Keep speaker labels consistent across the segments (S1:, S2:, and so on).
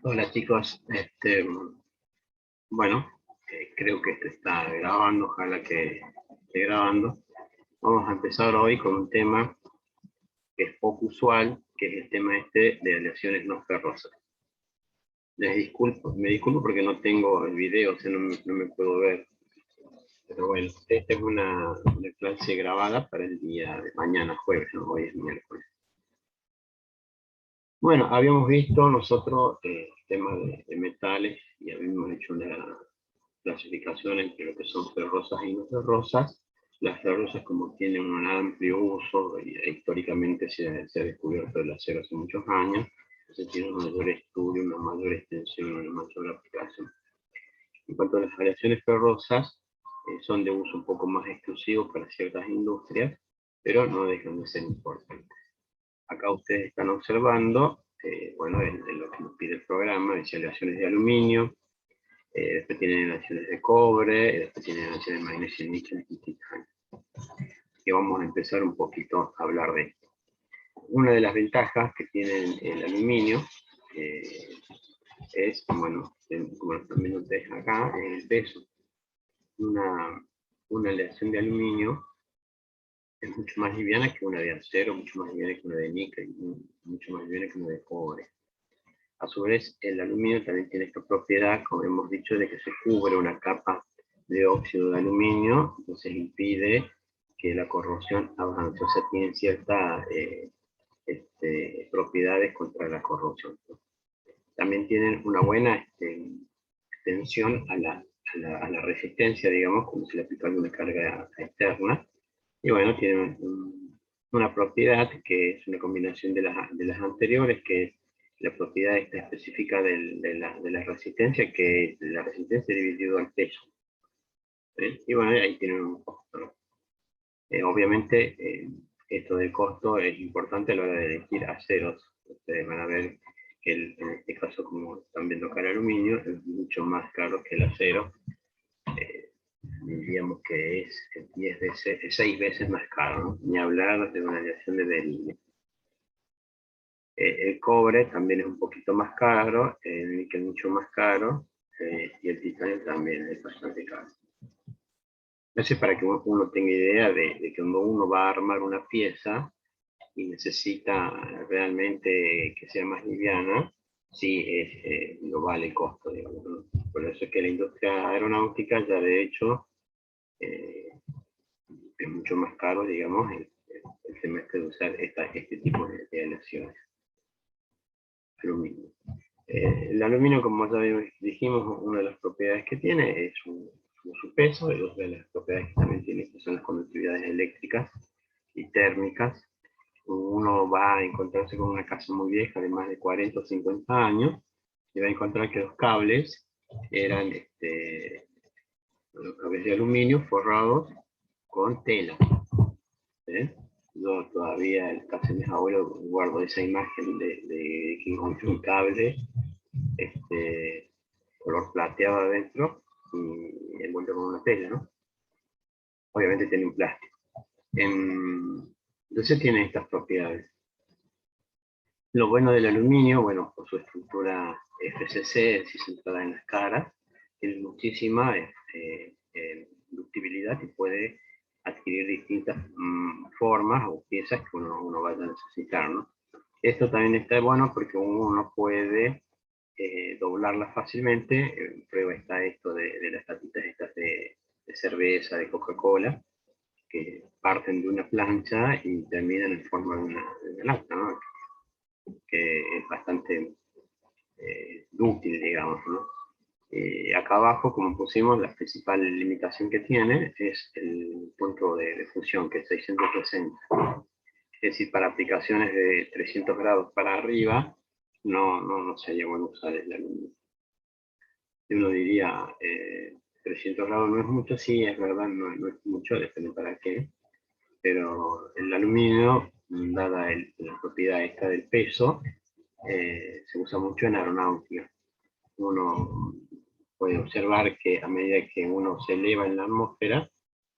S1: Hola chicos, bueno, creo que esto está grabando, ojalá que esté grabando. Vamos a empezar hoy con un tema que es poco usual, que es el tema este de aleaciones no ferrosas. Me disculpo porque no tengo el video, o sea, no me puedo ver. Pero bueno, esta es una clase grabada para el día de mañana, jueves, ¿no? Hoy es miércoles. Bueno, habíamos visto nosotros el tema de metales y habíamos hecho una clasificación entre lo que son ferrosas y no ferrosas. Las ferrosas, como tienen un amplio uso, históricamente se ha descubierto el acero hace muchos años, entonces tiene un mayor estudio, una mayor extensión, una mayor aplicación. En cuanto a las aleaciones ferrosas, son de uso un poco más exclusivo para ciertas industrias, pero no dejan de ser importantes. Acá ustedes están observando, bueno, en lo que nos pide el programa, dice aleaciones de aluminio, después tienen aleaciones de cobre, después tienen aleaciones de magnesio, níquel y titanio. Y vamos a empezar un poquito a hablar de esto. Una de las ventajas que tiene el aluminio es, bueno, como también lo ves acá, el peso. Una aleación de aluminio es mucho más liviana que una de acero, mucho más liviana que una de níquel, mucho más liviana que una de cobre. A su vez, el aluminio también tiene esta propiedad, como hemos dicho, de que se cubre una capa de óxido de aluminio, entonces impide que la corrosión avance, o sea, tiene ciertas propiedades contra la corrosión. También tienen una buena extensión a la resistencia, digamos, como si le aplica alguna carga externa. Y bueno, tienen una propiedad que es una combinación de las anteriores, que es la propiedad específica de la resistencia, que es la resistencia dividido al peso. Y bueno, ahí tienen un costo, ¿no? Obviamente, esto del costo es importante a la hora de elegir aceros. Ustedes van a ver que en este caso, como están viendo acá, el aluminio es mucho más caro que el acero. Diríamos que es 6 veces más caro, ¿no? Ni hablar de una aleación de berilio. El cobre también es un poquito más caro, el níquel mucho más caro, y el titanio también es bastante caro. Entonces, para que uno tenga idea de que cuando uno va a armar una pieza y necesita realmente que sea más liviana, sí lo vale el costo, digamos, ¿no? Por eso es que la industria aeronáutica ya de hecho es mucho más caro, digamos, el semestre de usar este tipo de aleaciones. Aluminio. El aluminio, como ya dijimos, una de las propiedades que tiene es su peso, y otra de las propiedades que también tiene que son las conductividades eléctricas y térmicas. Uno va a encontrarse con una casa muy vieja de más de 40 o 50 años y va a encontrar que los cables eran los cables de aluminio forrados con tela. Yo todavía en casa de mis abuelos guardo esa imagen de que encontré un cable color plateado adentro y envuelto con una tela, ¿no? Obviamente tiene un plástico. Entonces tiene estas propiedades. Lo bueno del aluminio, bueno, por su estructura FCC, si centrada en las caras, tiene muchísima ductibilidad y puede adquirir distintas formas o piezas que uno vaya a necesitar, ¿no? Esto también está bueno porque uno puede doblarla fácilmente. Prueba está esto de las tapitas estas de cerveza, de Coca-Cola, que parten de una plancha y terminan en forma de una lata, ¿no? Que es bastante dúctil, digamos, ¿no? Acá abajo, como pusimos, la principal limitación que tiene es el punto de fusión, que es 660. Es decir, para aplicaciones de 300 grados para arriba, no sería bueno usar el aluminio. Y uno diría, 300 grados no es mucho, sí, es verdad, no es mucho, depende para qué, pero el aluminio, dada la propiedad esta del peso, se usa mucho en aeronáutica. Uno puede observar que a medida que uno se eleva en la atmósfera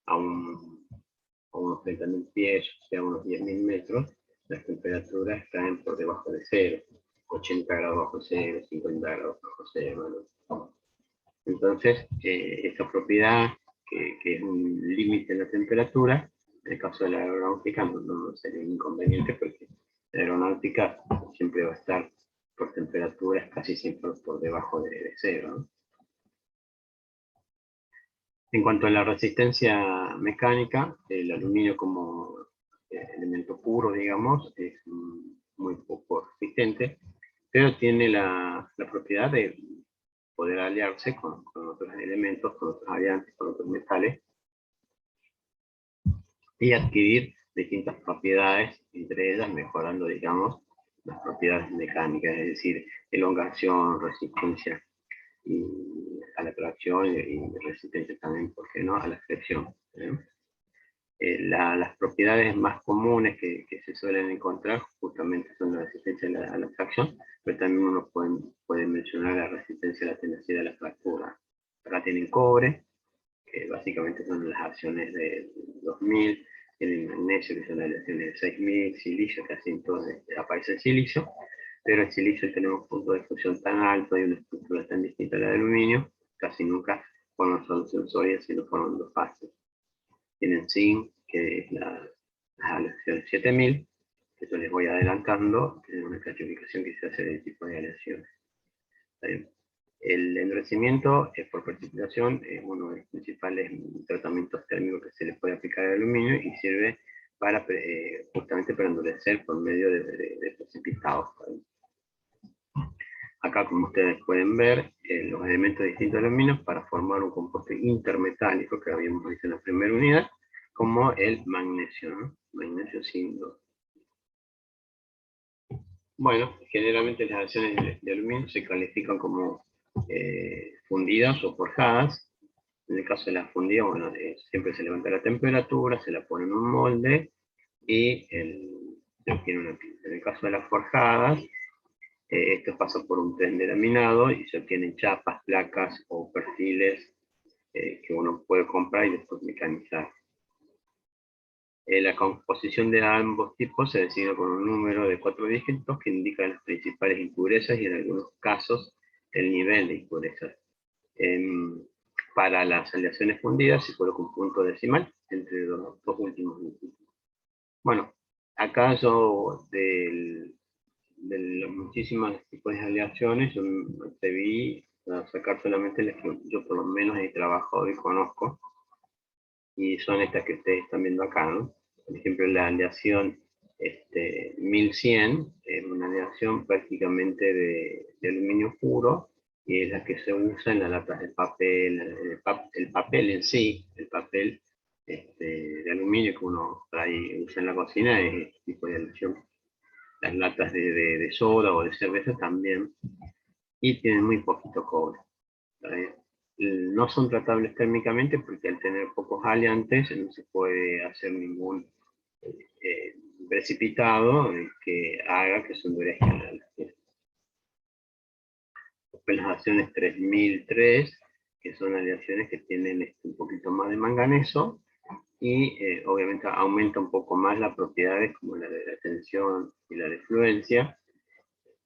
S1: a unos 30.000 pies, o sea, unos 10.000 metros, las temperaturas caen por debajo de cero. 80 grados bajo cero, 50 grados bajo cero, ¿no? Entonces, esta propiedad, que es un límite en la temperatura, en el caso de la aeronáutica no sería un inconveniente, porque la aeronáutica siempre va a estar por temperaturas casi siempre por debajo de cero, ¿no? En cuanto a la resistencia mecánica, el aluminio como elemento puro, digamos, es muy poco resistente, pero tiene la propiedad de poder aliarse con otros elementos, con otros aliantes, con otros metales, y adquirir distintas propiedades, entre ellas mejorando, digamos, las propiedades mecánicas, es decir, elongación, resistencia y a la tracción y resistencia también, ¿por qué no?, a la flexión, ¿eh? Las propiedades más comunes que se suelen encontrar justamente son la resistencia a la tracción, pero también uno puede mencionar la resistencia a la tenacidad de la fractura. Acá tienen cobre, que básicamente son las acciones de 2000, el magnesio, que son las acciones de 6000, silicio, que así entonces aparece el silicio, pero el silicio tenemos un punto de fusión tan alto y una estructura tan distinta a la de aluminio, casi nunca forman solución sólida, sino forman dos fases. Tienen zinc, que es la aleación 7000, que yo les voy adelantando, que es una clasificación que se hace del tipo de aleaciones. El endurecimiento por precipitación es uno de los principales tratamientos térmicos que se le puede aplicar al aluminio y sirve para, justamente para endurecer por medio de precipitados. Acá, como ustedes pueden ver, los elementos distintos del aluminio para formar un compuesto intermetálico que habíamos visto en la primera unidad, como el magnesio, ¿no? Magnesio sin 2. Bueno, generalmente las acciones de aluminio se califican como fundidas o forjadas. En el caso de las fundidas, bueno, siempre se levanta la temperatura, se la pone en un molde y se obtiene una pinta. En el caso de las forjadas, esto pasa por un tren de laminado y se obtienen chapas, placas o perfiles que uno puede comprar y después mecanizar. La composición de ambos tipos se designa con un número de 4 dígitos que indica las principales impurezas y en algunos casos el nivel de impurezas. Para las aleaciones fundidas se coloca un punto decimal entre los dos últimos dígitos. Bueno, acá yo de los muchísimos tipos de aleaciones, yo me atreví a sacar solamente las que yo por lo menos he trabajado y conozco, y son estas que ustedes están viendo acá, ¿no? Por ejemplo, la aleación 1100 es una aleación prácticamente de aluminio puro, y es la que se usa en las latas de papel, el papel en sí, el papel de aluminio que uno usa en la cocina, es este tipo de aleación. Las latas de soda o de cerveza también, y tienen muy poquito cobre. No son tratables térmicamente porque al tener pocos aliantes no se puede hacer ningún precipitado que haga que se endurezcan las piezas. Después las aleaciones 3003, que son aleaciones que tienen un poquito más de manganeso, y obviamente aumenta un poco más las propiedades como la de la tensión y la de fluencia,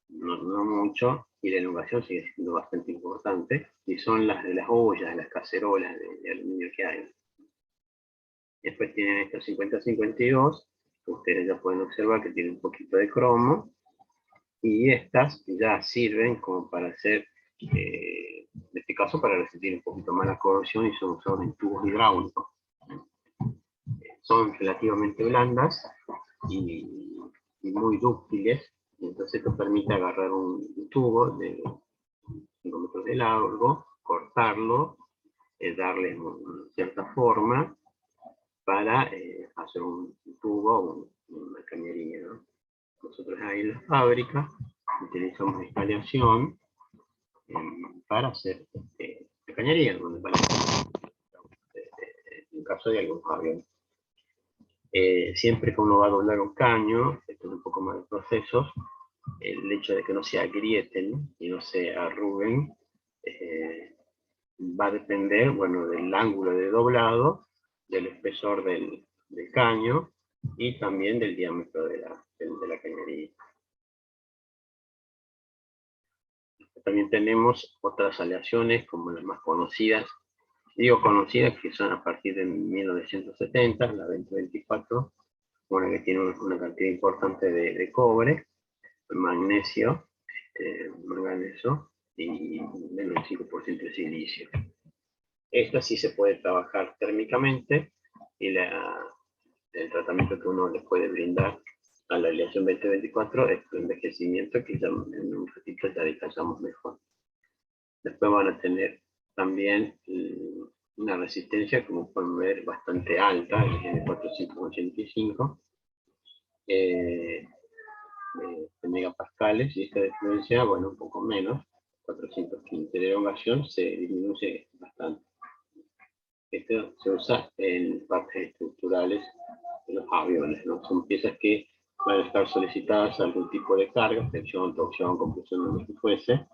S1: no mucho, y la elongación sigue siendo bastante importante, y son las de las ollas, de las cacerolas de aluminio que hay. Después tienen estos 50-52, que ustedes ya pueden observar que tienen un poquito de cromo, y estas ya sirven como para hacer, en este caso para resistir un poquito más la corrosión, y son usados en tubos hidráulicos. Son relativamente blandas y muy dúctiles, y entonces esto permite agarrar un tubo de 5 metros de largo, cortarlo, darle cierta forma para hacer un tubo o una cañería, ¿no? Nosotros ahí en la fábrica utilizamos esta aleación para hacer la cañería, donde para en caso de algún aviones. Siempre que uno va a doblar un caño, esto es un poco más de procesos, el hecho de que no se agrieten y no se arruguen va a depender, bueno, del ángulo de doblado, del espesor del caño y también del diámetro de la cañería. también tenemos otras aleaciones como las más conocidas. Digo conocidas que son a partir de 1970, la 2024, una que tiene una cantidad importante de cobre, magnesio, manganeso y menos del 5% de silicio. Esta sí se puede trabajar térmicamente y el tratamiento que uno le puede brindar a la aleación 2024 es el envejecimiento, que ya en un ratito ya detallamos mejor. Después van a tener también una resistencia, como pueden ver, bastante alta, de 485 de megapascales, y esta de fluencia, bueno, un poco menos, 415. De elongación se disminuye bastante. Esto se usa en partes estructurales de los aviones, ¿no? Son piezas que van a estar solicitadas a algún tipo de carga, flexión, torsión, compresión, lo que fuese,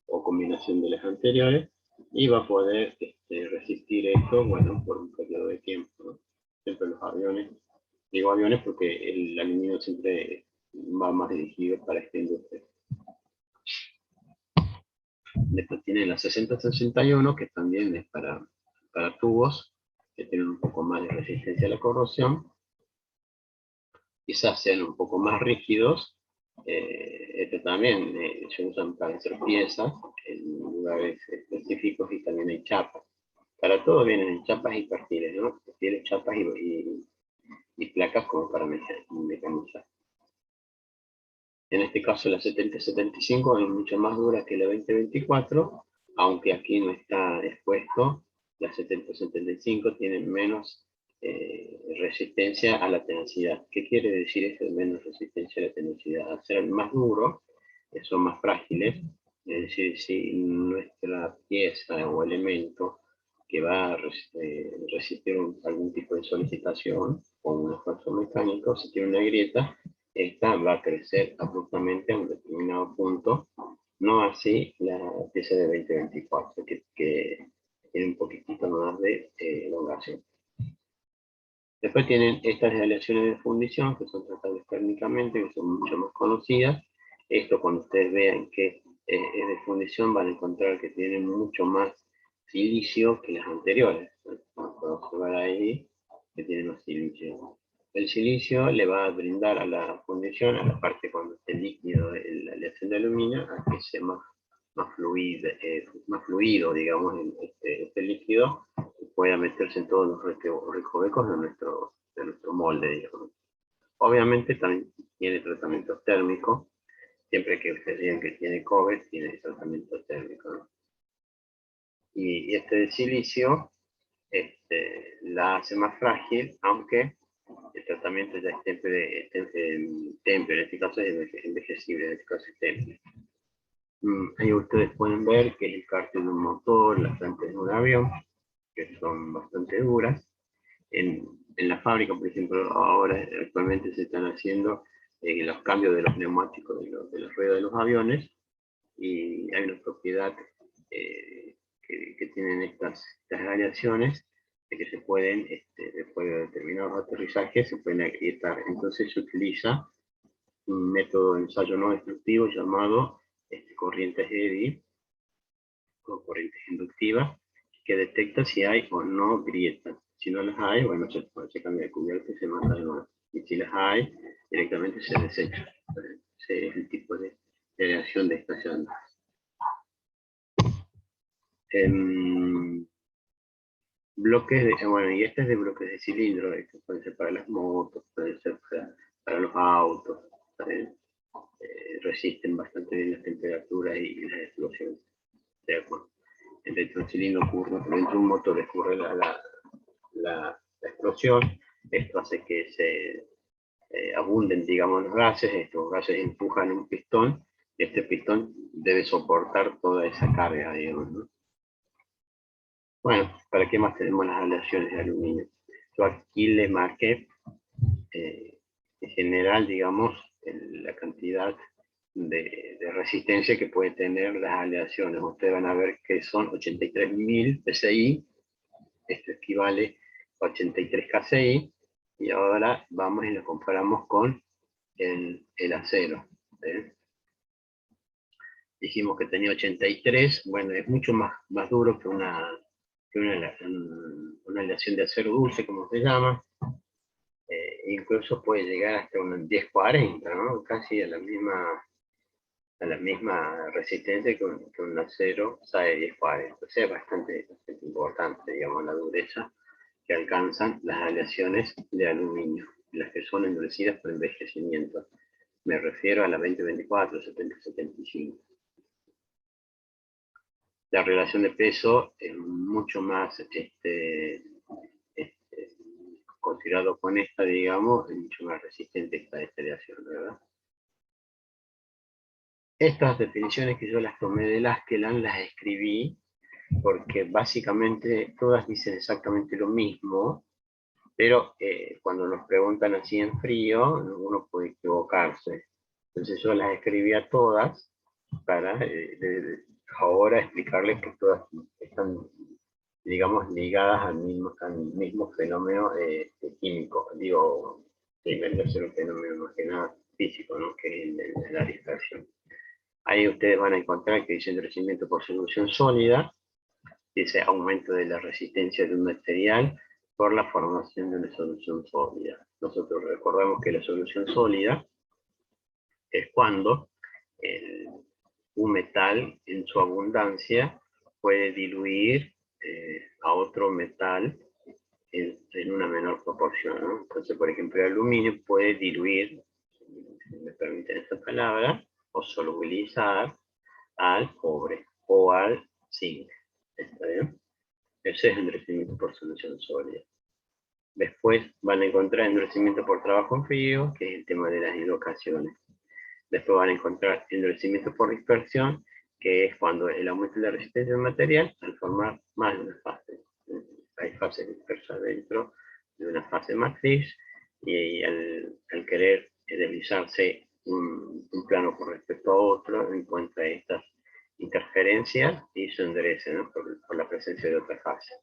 S1: o combinación de las anteriores, y va a poder resistir esto, bueno, por un periodo de tiempo, ¿no? Siempre los aviones, digo aviones porque el aluminio siempre va más dirigido para esta industria. Después tiene la 6061, que también es para tubos, que tienen un poco más de resistencia a la corrosión. Quizás sean un poco más rígidos. También se usan para hacer piezas en lugares específicos, y también hay chapas. Para todo vienen en chapas y perfiles, ¿no? Perfiles, chapas y placas como para mecanizar. En este caso la 7075 es mucho más dura que la 2024, aunque aquí no está expuesto. La 7075 tiene menos resistencia a la tenacidad. ¿Qué quiere decir eso de menos resistencia a la tenacidad? Al ser más duro, son más frágiles. Es decir, si nuestra pieza o elemento que va a resistir algún tipo de solicitación o un esfuerzo mecánico, si tiene una grieta, esta va a crecer abruptamente a un determinado punto, no así la pieza de 2024, que tiene un poquitito más de elongación. Después tienen estas aleaciones de fundición, que son tratables térmicamente, que son mucho más conocidas. Esto, cuando ustedes vean que es de fundición, van a encontrar que tienen mucho más silicio que las anteriores. Vamos a observar ahí que tienen más silicio. El silicio le va a brindar a la fundición, a la parte cuando esté líquido de la aleación de aluminio, a que sea más fluido, digamos, este líquido, pueda meterse en todos los recovecos de nuestro molde, digamos. Obviamente también tiene tratamiento térmico, siempre que ustedes digan que tiene cobre, tiene tratamiento térmico, ¿no? Y este de silicio la hace más frágil, aunque el tratamiento ya es temple, en este caso es envejecible, en este caso es temple. Ahí ustedes pueden ver que el cárter de un motor, las plantas de un avión, que son bastante duras. En la fábrica, por ejemplo, ahora actualmente se están haciendo los cambios de los neumáticos de los ruedas de los aviones, y hay una propiedad que tienen estas aleaciones, de que se pueden, después de determinados aterrizajes, se pueden agrietar. Entonces se utiliza un método de ensayo no destructivo llamado corrientes Eddy, o corrientes inductivas, que detecta si hay o no grietas. Si no las hay, bueno, se cambia de cubierta y se manda de nuevo. Y si las hay, directamente se desecha. Ese es el tipo de reacción de estas ondas. Bloques de, bueno, y este es de bloques de cilindro, esto puede ser para las motos, puede ser para los autos, resisten bastante bien las temperaturas y las explosiones. De acuerdo. Dentro del cilindro ocurre, dentro de un motor ocurre la explosión. Esto hace que se abunden, digamos, los gases. Estos gases empujan un pistón, y este pistón debe soportar toda esa carga, digamos, ¿no? Bueno, ¿para qué más tenemos las aleaciones de aluminio? Yo aquí le marqué, en general, digamos, la cantidad de resistencia que puede tener las aleaciones. Ustedes van a ver que son 83.000 PSI, esto equivale a 83 KCI, y ahora vamos y lo comparamos con el acero. dijimos que tenía 83, bueno, es mucho más duro que una aleación de acero dulce, como se llama. Incluso puede llegar hasta un 1040, ¿no? Casi a la misma resistencia que un acero SAE 1040. Entonces es bastante importante, digamos, la dureza que alcanzan las aleaciones de aluminio, las que son endurecidas por envejecimiento. Me refiero a la 2024, 70-75. La relación de peso es mucho más considerado con esta, digamos, es mucho más resistente a esta aleación, ¿verdad? Estas definiciones que yo las tomé de Laskeland las escribí porque básicamente todas dicen exactamente lo mismo, pero cuando nos preguntan así en frío, uno puede equivocarse. Entonces yo las escribía todas para ahora explicarles que todas están, digamos, ligadas al mismo fenómeno químico. Digo, sí, vendría a ser un fenómeno más que nada físico, ¿no? Que es el de la dispersión. Ahí ustedes van a encontrar que dice endurecimiento por solución sólida, dice aumento de la resistencia de un material por la formación de una solución sólida. Nosotros recordamos que la solución sólida es cuando un metal en su abundancia puede diluir a otro metal en una menor proporción, ¿no? Entonces, por ejemplo, el aluminio puede diluir, si me permiten esta palabra, o solubilizar al cobre o al zinc. ¿Está bien? Ese es endurecimiento por solución sólida. Después van a encontrar endurecimiento por trabajo en frío, que es el tema de las dislocaciones. Después van a encontrar endurecimiento por dispersión, que es cuando el aumento de la resistencia del material al formar más de una fase. Hay fases dispersas dentro de una fase matriz, y al querer deslizarse un plano con respecto a otro, encuentra estas interferencias y se endurece, ¿no? por la presencia de otra fase.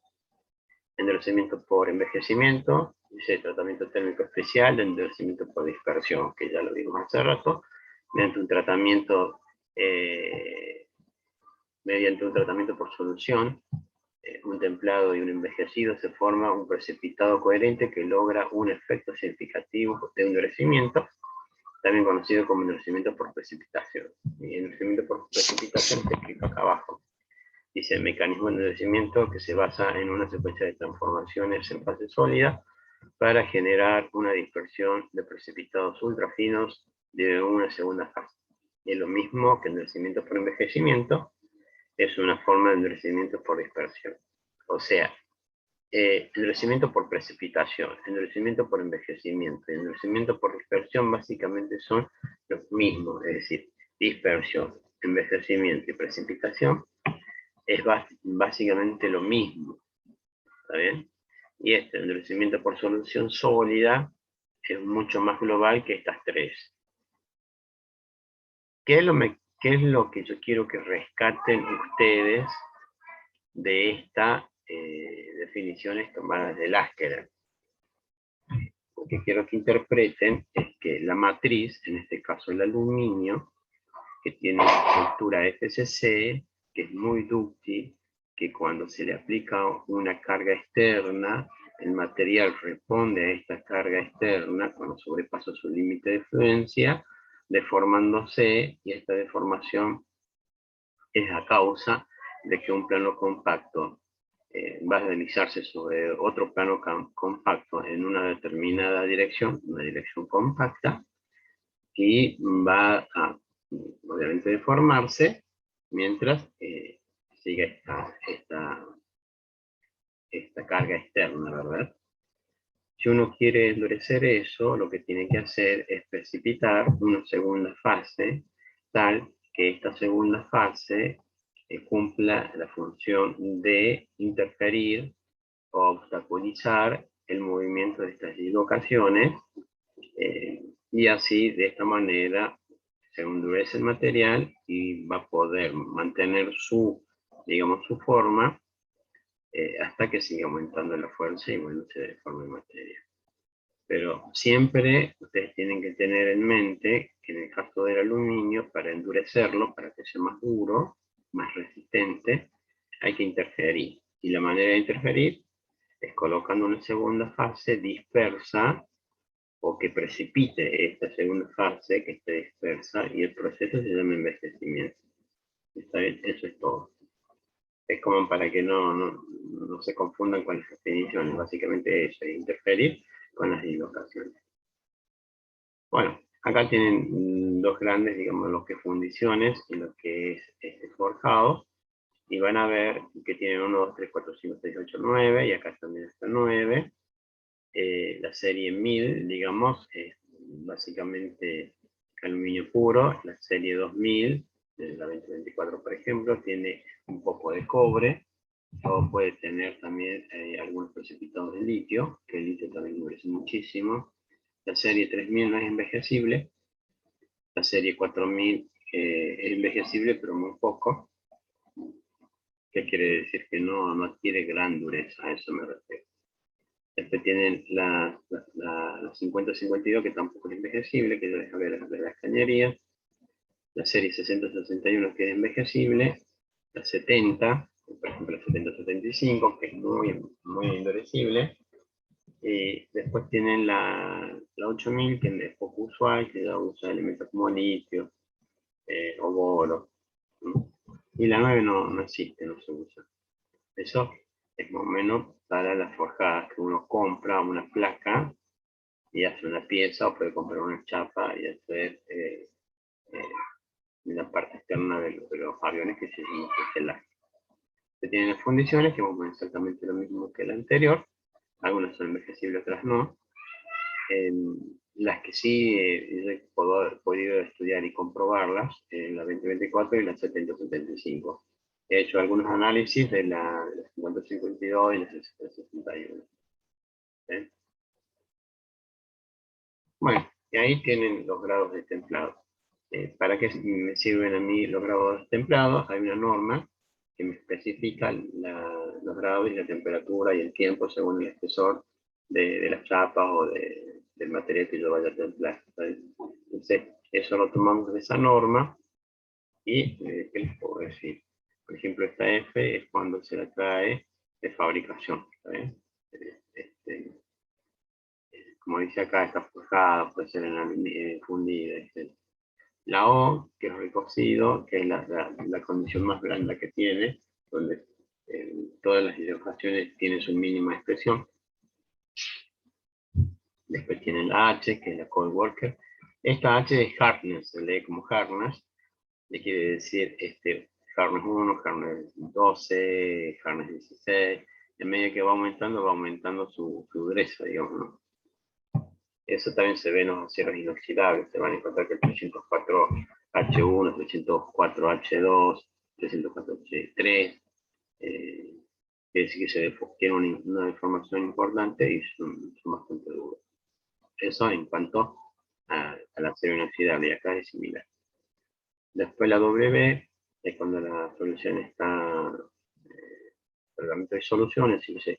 S1: Endurecimiento por envejecimiento, dice tratamiento térmico especial, endurecimiento por dispersión, que ya lo vimos hace rato, mediante un tratamiento por solución, un templado y un envejecido, se forma un precipitado coherente que logra un efecto significativo de endurecimiento, también conocido como endurecimiento por precipitación. Y endurecimiento por precipitación se explica acá abajo. Dice el mecanismo de endurecimiento que se basa en una secuencia de transformaciones en fase sólida para generar una dispersión de precipitados ultrafinos de una segunda fase. Y es lo mismo que endurecimiento por envejecimiento, es una forma de endurecimiento por dispersión. O sea, endurecimiento por precipitación, endurecimiento por envejecimiento y endurecimiento por dispersión básicamente son los mismos, es decir, dispersión, envejecimiento y precipitación es básicamente lo mismo, ¿está bien? Y este endurecimiento por solución sólida es mucho más global que estas tres. ¿Qué es lo que yo quiero que rescaten ustedes de estas definiciones tomadas de Laskeland? Lo que quiero que interpreten es que la matriz, en este caso el aluminio, que tiene una estructura FCC, que es muy dúctil, que cuando se le aplica una carga externa, el material responde a esta carga externa cuando sobrepasa su límite de fluencia, deformándose, y esta deformación es a causa de que un plano compacto va a deslizarse sobre otro plano compacto en una determinada dirección, una dirección compacta, y va a, obviamente, deformarse mientras sigue esta carga externa, ¿verdad? Si uno quiere endurecer eso, lo que tiene que hacer es precipitar una segunda fase, tal que esta segunda fase cumpla la función de interferir o obstaculizar el movimiento de estas dislocaciones, y así, de esta manera, se endurece el material y va a poder mantener digamos, su forma hasta que siga aumentando la fuerza y bueno, se deforme el material. Pero siempre ustedes tienen que tener en mente que en el caso del aluminio aluminio, para endurecerlo, para que sea más duro, más resistente, hay que interferir. Y la manera de interferir es colocando una segunda fase dispersa, o que precipite esta segunda fase que esté dispersa, y el proceso se llama envejecimiento. ¿Está bien? Eso es todo. Es como para que no se confundan con las definiciones. Básicamente eso es interferir con las dislocaciones. Bueno, acá tienen dos grandes, digamos, lo que es fundiciones y lo que es forjado. Y van a ver que tienen 1, 2, 3, 4, 5, 6, 8, 9, y acá también está 9. La serie 1000, digamos, es básicamente aluminio puro. La serie 2000, la 2024, por ejemplo, tiene un poco de cobre, o puede tener también algunos precipitados de litio, que el litio también endurece muchísimo. La serie 3000 no es envejecible. La serie 4000 es envejecible, pero muy poco. ¿Qué quiere decir? Que no adquiere gran dureza, a eso me refiero. Después tienen la 5052, que tampoco es envejecible, que yo les hablé de las cañerías. La serie 6061, que es envejecible. La 70, por ejemplo la 7075, que es muy endurecible. Y después tienen la 8000, que es poco usual, que ya usa elementos como litio o boro. Y la 9 no existe, no se usa. Eso es más o menos para las forjadas, que uno compra una placa y hace una pieza, o puede comprar una chapa y hacer la parte externa de los aviones, que se llama fuselaje. Se tienen las fundiciones, que vamos exactamente lo mismo que la anterior. Algunas son envejecibles, otras no. Las que sí he podido estudiar y comprobarlas, la 2024 y la 7075. He hecho algunos análisis de la 5052 y la 6061. ¿Sí? Bueno, y ahí tienen los grados de templado. ¿Para qué me sirven a mí los grados de templado? Hay una norma que me especifica los grados y la temperatura y el tiempo según el espesor de las chapas o del material que yo vaya a templar. Entonces, eso lo tomamos de esa norma. Y, ¿qué les puedo decir? Por ejemplo, esta F es cuando se la trae de fabricación. Como dice acá, está forjada, puede ser fundida, etc. La O, que es recocido, que es la condición más blanda que tiene, donde todas las ocasiones tienen su mínima expresión. Después tienen la H, que es la cold worker. Esta H es hardness, se lee como hardness, le quiere decir hardness 1, hardness 12, hardness 16. En medida que va aumentando su dureza, digamos, ¿no? Eso también se ve en los aceros inoxidables. Se van a encontrar que el 304H1, 304H2, 304H3, quiere decir que tiene una deformación importante y son bastante duros. Eso en cuanto al acero inoxidable, y acá es similar. Después la W es cuando la solución está, el de solución, es decir,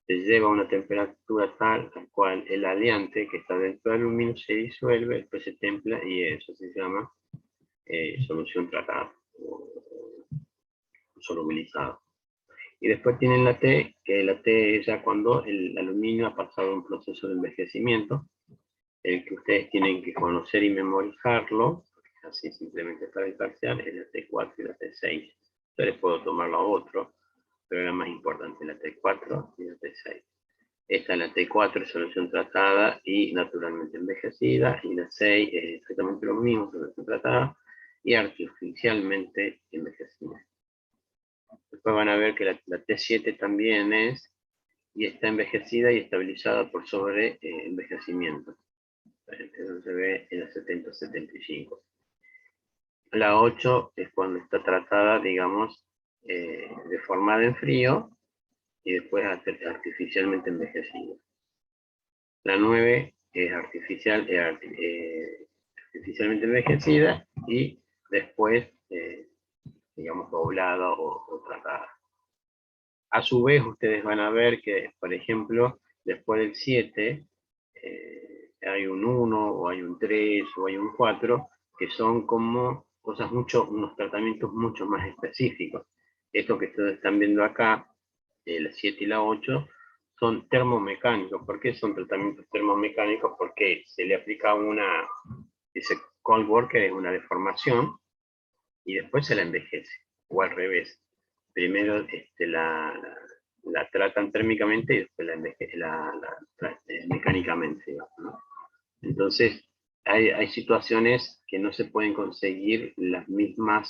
S1: se lleva a una temperatura tal al cual el aleante que está dentro del aluminio se disuelve, después se templa, y eso se llama solución tratada o solubilizada. Y después tienen la T, que la T es ya cuando el aluminio ha pasado un proceso de envejecimiento, el que ustedes tienen que conocer y memorizarlo, así simplemente para el parcial, es la T4 y la T6. Yo les puedo tomar lo otro, pero la más importante, la T4 y la T6. Esta es la T4, solución tratada y naturalmente envejecida, y la 6 es exactamente lo mismo, solución tratada y artificialmente envejecida. Después van a ver que la T7 también es, y está envejecida y estabilizada por sobre envejecimiento. Eso se ve en la 70-75. La 8 es cuando está tratada, digamos, deformada en frío y después artificialmente envejecida. La 9 es artificialmente envejecida y después, digamos, doblada o tratada. A su vez, ustedes van a ver que, por ejemplo, después del 7, hay un 1, o hay un 3, o hay un 4, que son como cosas unos tratamientos mucho más específicos. Esto que ustedes están viendo acá, la 7 y la 8, son termomecánicos. ¿Por qué son tratamientos termomecánicos? Porque se le aplica dice cold work, que es una deformación, y después se la envejece, o al revés. Primero la tratan térmicamente y después mecánicamente, digamos, ¿no? Entonces, hay situaciones que no se pueden conseguir los mismos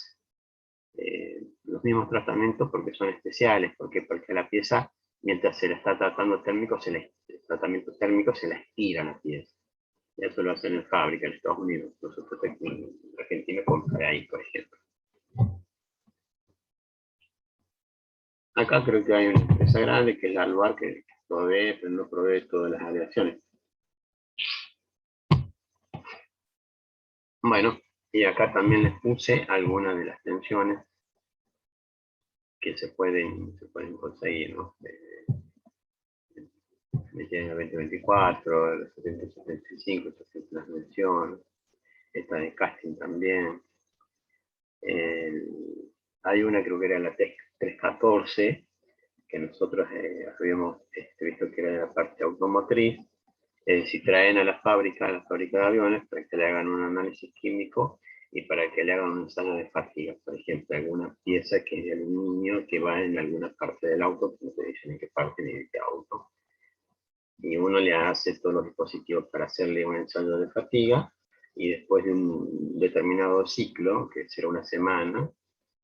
S1: tratamientos porque son especiales, porque la pieza, mientras se la está tratando térmico, el tratamiento térmico se la estira la pieza. Y eso lo hacen en fábrica en Estados Unidos. Nosotros aquí en Argentina compramos ahí, por ejemplo. Acá creo que hay una empresa grande que es la Alvar, que provee, pero no provee todas las aleaciones. Bueno, y acá también les puse algunas de las tensiones que se pueden conseguir, ¿no? Me tienen el 2024, el 775, esta es las menciones, esta de casting también. Hay una, creo que era la 314, que nosotros habíamos visto que era de la parte automotriz. Si traen a la fábrica de aviones, para que le hagan un análisis químico y para que le hagan un ensayo de fatiga, por ejemplo, alguna pieza que es de aluminio que va en alguna parte del auto, que no te dicen en qué parte ni de qué auto, y uno le hace todos los dispositivos para hacerle un ensayo de fatiga, y después de un determinado ciclo, que será una semana,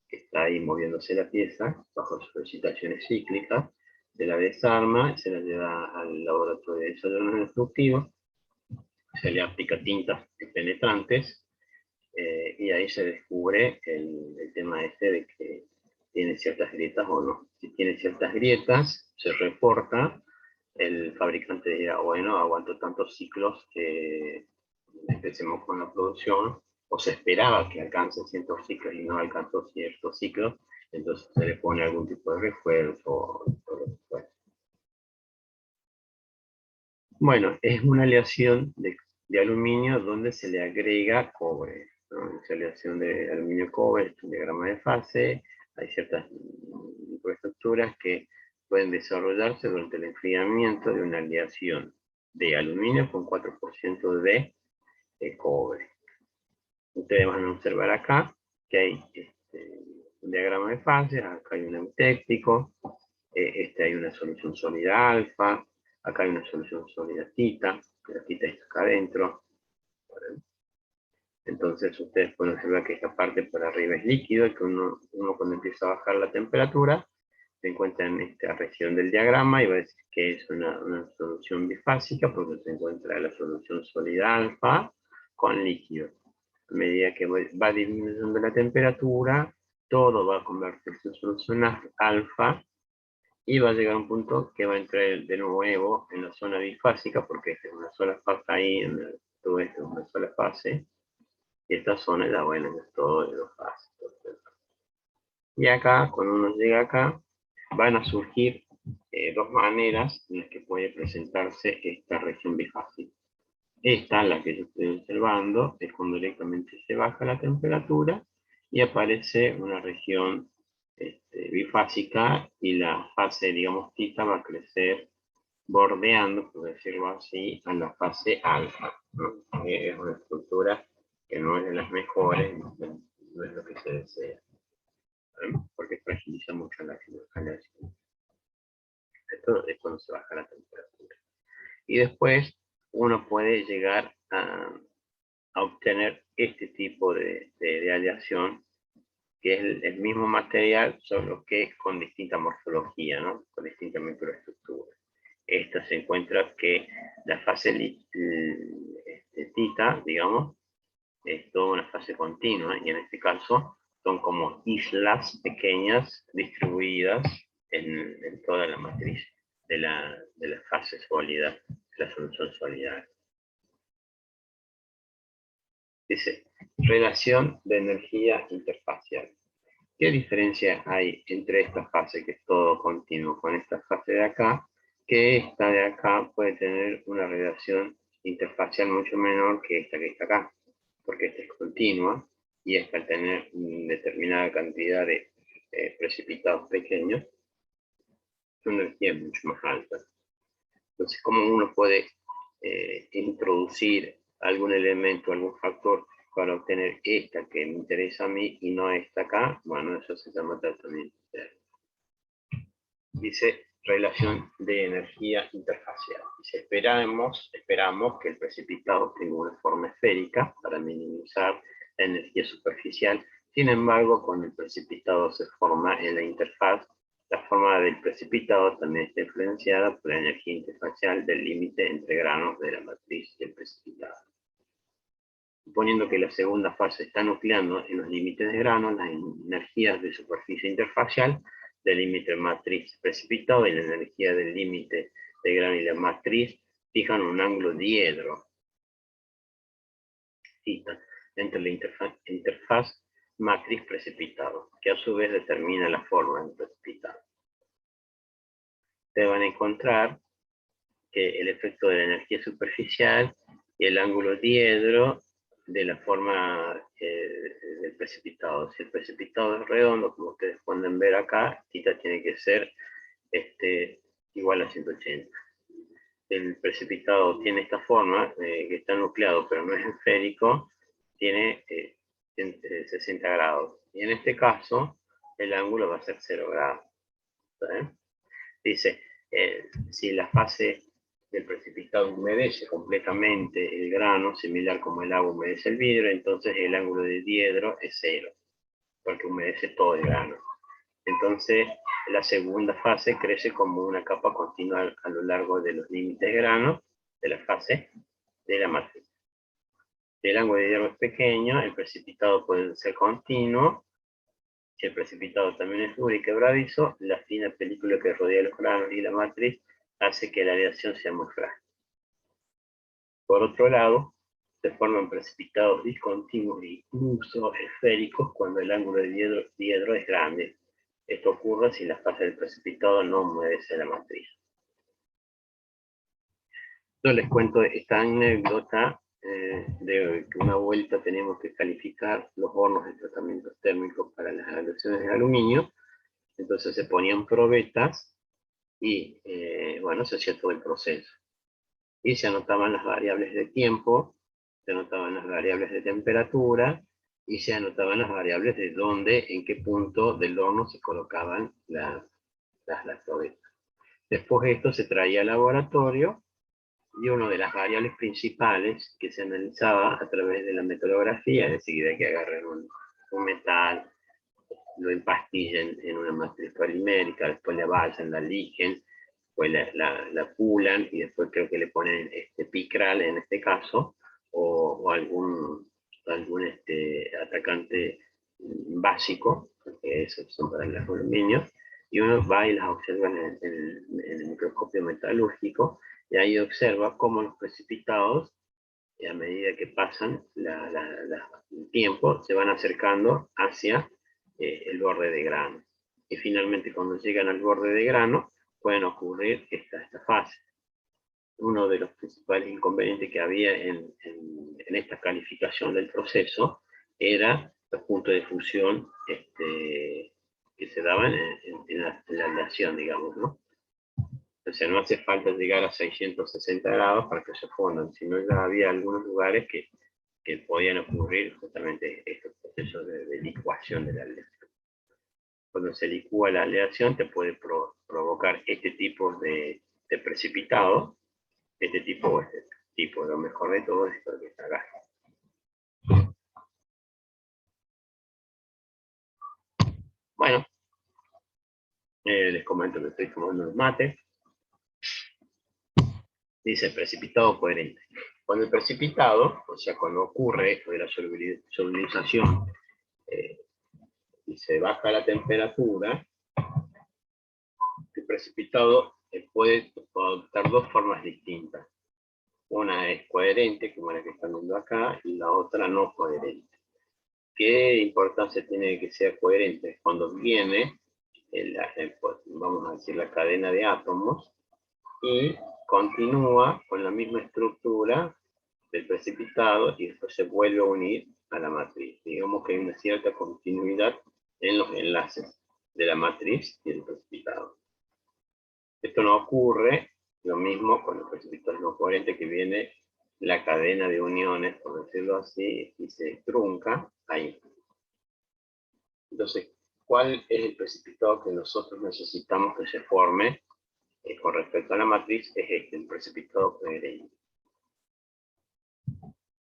S1: que está ahí moviéndose la pieza, bajo solicitaciones cíclicas, se la desarma, se la lleva al laboratorio de ensayo no destructivo, se le aplica tintas penetrantes, y ahí se descubre el tema de que tiene ciertas grietas o no. Si tiene ciertas grietas, se reporta, el fabricante dirá, bueno, aguanto tantos ciclos que empecemos con la producción, o se esperaba que alcance ciertos ciclos y no alcanzó ciertos ciclos, entonces se le pone algún tipo de refuerzo. Bueno, es una aleación de aluminio donde se le agrega cobre, ¿no? Esa aleación de aluminio-cobre es un diagrama de fase. Hay ciertas microestructuras que pueden desarrollarse durante el enfriamiento de una aleación de aluminio con 4% de cobre. Ustedes van a observar acá que hay un diagrama de fase, acá hay un eutéptico, hay una solución sólida alfa, acá hay una solución sólida tita, la tita está acá adentro. Entonces ustedes pueden observar que esta parte por arriba es líquido, y que uno cuando empieza a bajar la temperatura, se encuentra en esta región del diagrama y va a decir que es una solución bifásica porque se encuentra la solución sólida alfa con líquido. A medida que va disminuyendo la temperatura, todo va a convertirse en solución alfa y va a llegar a un punto que va a entrar de nuevo en la zona bifásica, porque esta es una sola fase ahí, todo esto es una sola fase, y esta zona ya, bueno, es todo de dos fases. Y acá, cuando uno llega acá, van a surgir dos maneras en las que puede presentarse esta región bifásica. Esta, la que yo estoy observando, es cuando directamente se baja la temperatura y aparece una región bifásica, y la fase, digamos, tita va a crecer bordeando, por decirlo así, a la fase alfa, ¿no? Es una estructura que no es de las mejores, no es lo que se desea, ¿no? Porque fragiliza mucho la generación. Esto es cuando se baja la temperatura. Y después uno puede llegar a obtener este tipo de aleación, que es el mismo material, solo que con distinta morfología, ¿no? Con distinta microestructura. Esta se encuentra que la fase tita, digamos, es toda una fase continua, y en este caso son como islas pequeñas distribuidas en toda la matriz de la fase sólida, de la solución sólida. Dice, relación de energía interfacial. ¿Qué diferencia hay entre esta fase, que es todo continuo, con esta fase de acá? Que esta de acá puede tener una relación interfacial mucho menor que esta que está acá. porque esta es continua, y esta al tener determinada cantidad de precipitados pequeños, su energía es mucho más alta. Entonces, ¿cómo uno puede introducir algún elemento, algún factor para obtener esta que me interesa a mí y no esta acá? Bueno, eso se llama tratamiento térmico. Dice relación de energía interfacial. Dice, esperamos que el precipitado tenga una forma esférica para minimizar la energía superficial. Sin embargo, cuando el precipitado se forma en la interfaz, la forma del precipitado también está influenciada por la energía interfacial del límite entre granos de la matriz del precipitado. Suponiendo que la segunda fase está nucleando en los límites de granos, las energías de superficie interfacial del límite matriz precipitado y la energía del límite de grano y la matriz fijan un ángulo diedro entre la interfaz matriz precipitado, que a su vez determina la forma del precipitado. Ustedes van a encontrar que el efecto de la energía superficial y el ángulo diedro de la forma del precipitado. Si el precipitado es redondo, como ustedes pueden ver acá, θ tiene que ser igual a 180. El precipitado tiene esta forma, que está nucleado pero no es esférico, tiene 60 grados. Y en este caso, el ángulo va a ser 0 grados. ¿Sí? Dice, si la fase del precipitado humedece completamente el grano, similar como el agua humedece el vidrio, entonces el ángulo de diedro es 0, porque humedece todo el grano. Entonces, la segunda fase crece como una capa continua a lo largo de los límites de grano de la fase de la matriz. Si el ángulo de diedro es pequeño, el precipitado puede ser continuo. Si el precipitado también es duro y quebradizo, la fina película que rodea los granos y la matriz hace que la aleación sea muy frágil. Por otro lado, se forman precipitados discontinuos e incluso esféricos cuando el ángulo de diedro es grande. Esto ocurre si la fase del precipitado no humedece la matriz. Yo les cuento esta anécdota de que una vuelta teníamos que calificar los hornos de tratamientos térmicos para las aleaciones de aluminio. Entonces se ponían probetas y bueno, se hacía todo el proceso. Y se anotaban las variables de tiempo, se anotaban las variables de temperatura y se anotaban las variables de dónde, en qué punto del horno se colocaban las probetas. Después de esto se traía al laboratorio y una de las variables principales que se analizaba a través de la metalografía, es decir, de que agarren un metal, lo empastillen en una matriz polimérica, después la vayan, la ligen, pues la pulan y después creo que le ponen picral en este caso, o algún atacante básico, que esos son para los aluminios, y uno va y las observa en el microscopio metalúrgico, y ahí observa cómo los precipitados, a medida que pasan el tiempo, se van acercando hacia el borde de grano. Y finalmente, cuando llegan al borde de grano, pueden ocurrir esta fase. Uno de los principales inconvenientes que había en esta calificación del proceso era los puntos de fusión que se daban en la aleación, digamos, ¿no? O sea, no hace falta llegar a 660 grados para que se fundan, sino ya había algunos lugares que podían ocurrir justamente estos procesos de licuación de la aleación. Cuando se licúa la aleación te puede provocar este tipo de precipitado, este tipo o este tipo. Lo mejor de todo es esto que está acá. Bueno, les comento que estoy tomando el mate. Dice precipitado coherente. Cuando el precipitado, o sea, cuando ocurre esto de la solubilización, y se baja la temperatura, el precipitado puede adoptar dos formas distintas. Una es coherente, como la que están viendo acá, y la otra no coherente. ¿Qué importancia tiene que sea coherente? Cuando viene, vamos a decir, la cadena de átomos, y continúa con la misma estructura del precipitado y después se vuelve a unir a la matriz. Digamos que hay una cierta continuidad en los enlaces de la matriz y el precipitado. Esto no ocurre lo mismo con el precipitado no coherente, que viene la cadena de uniones, por decirlo así, y se trunca ahí. Entonces, ¿cuál es el precipitado que nosotros necesitamos que se forme con respecto a la matriz? Es este, el precipitado coherente.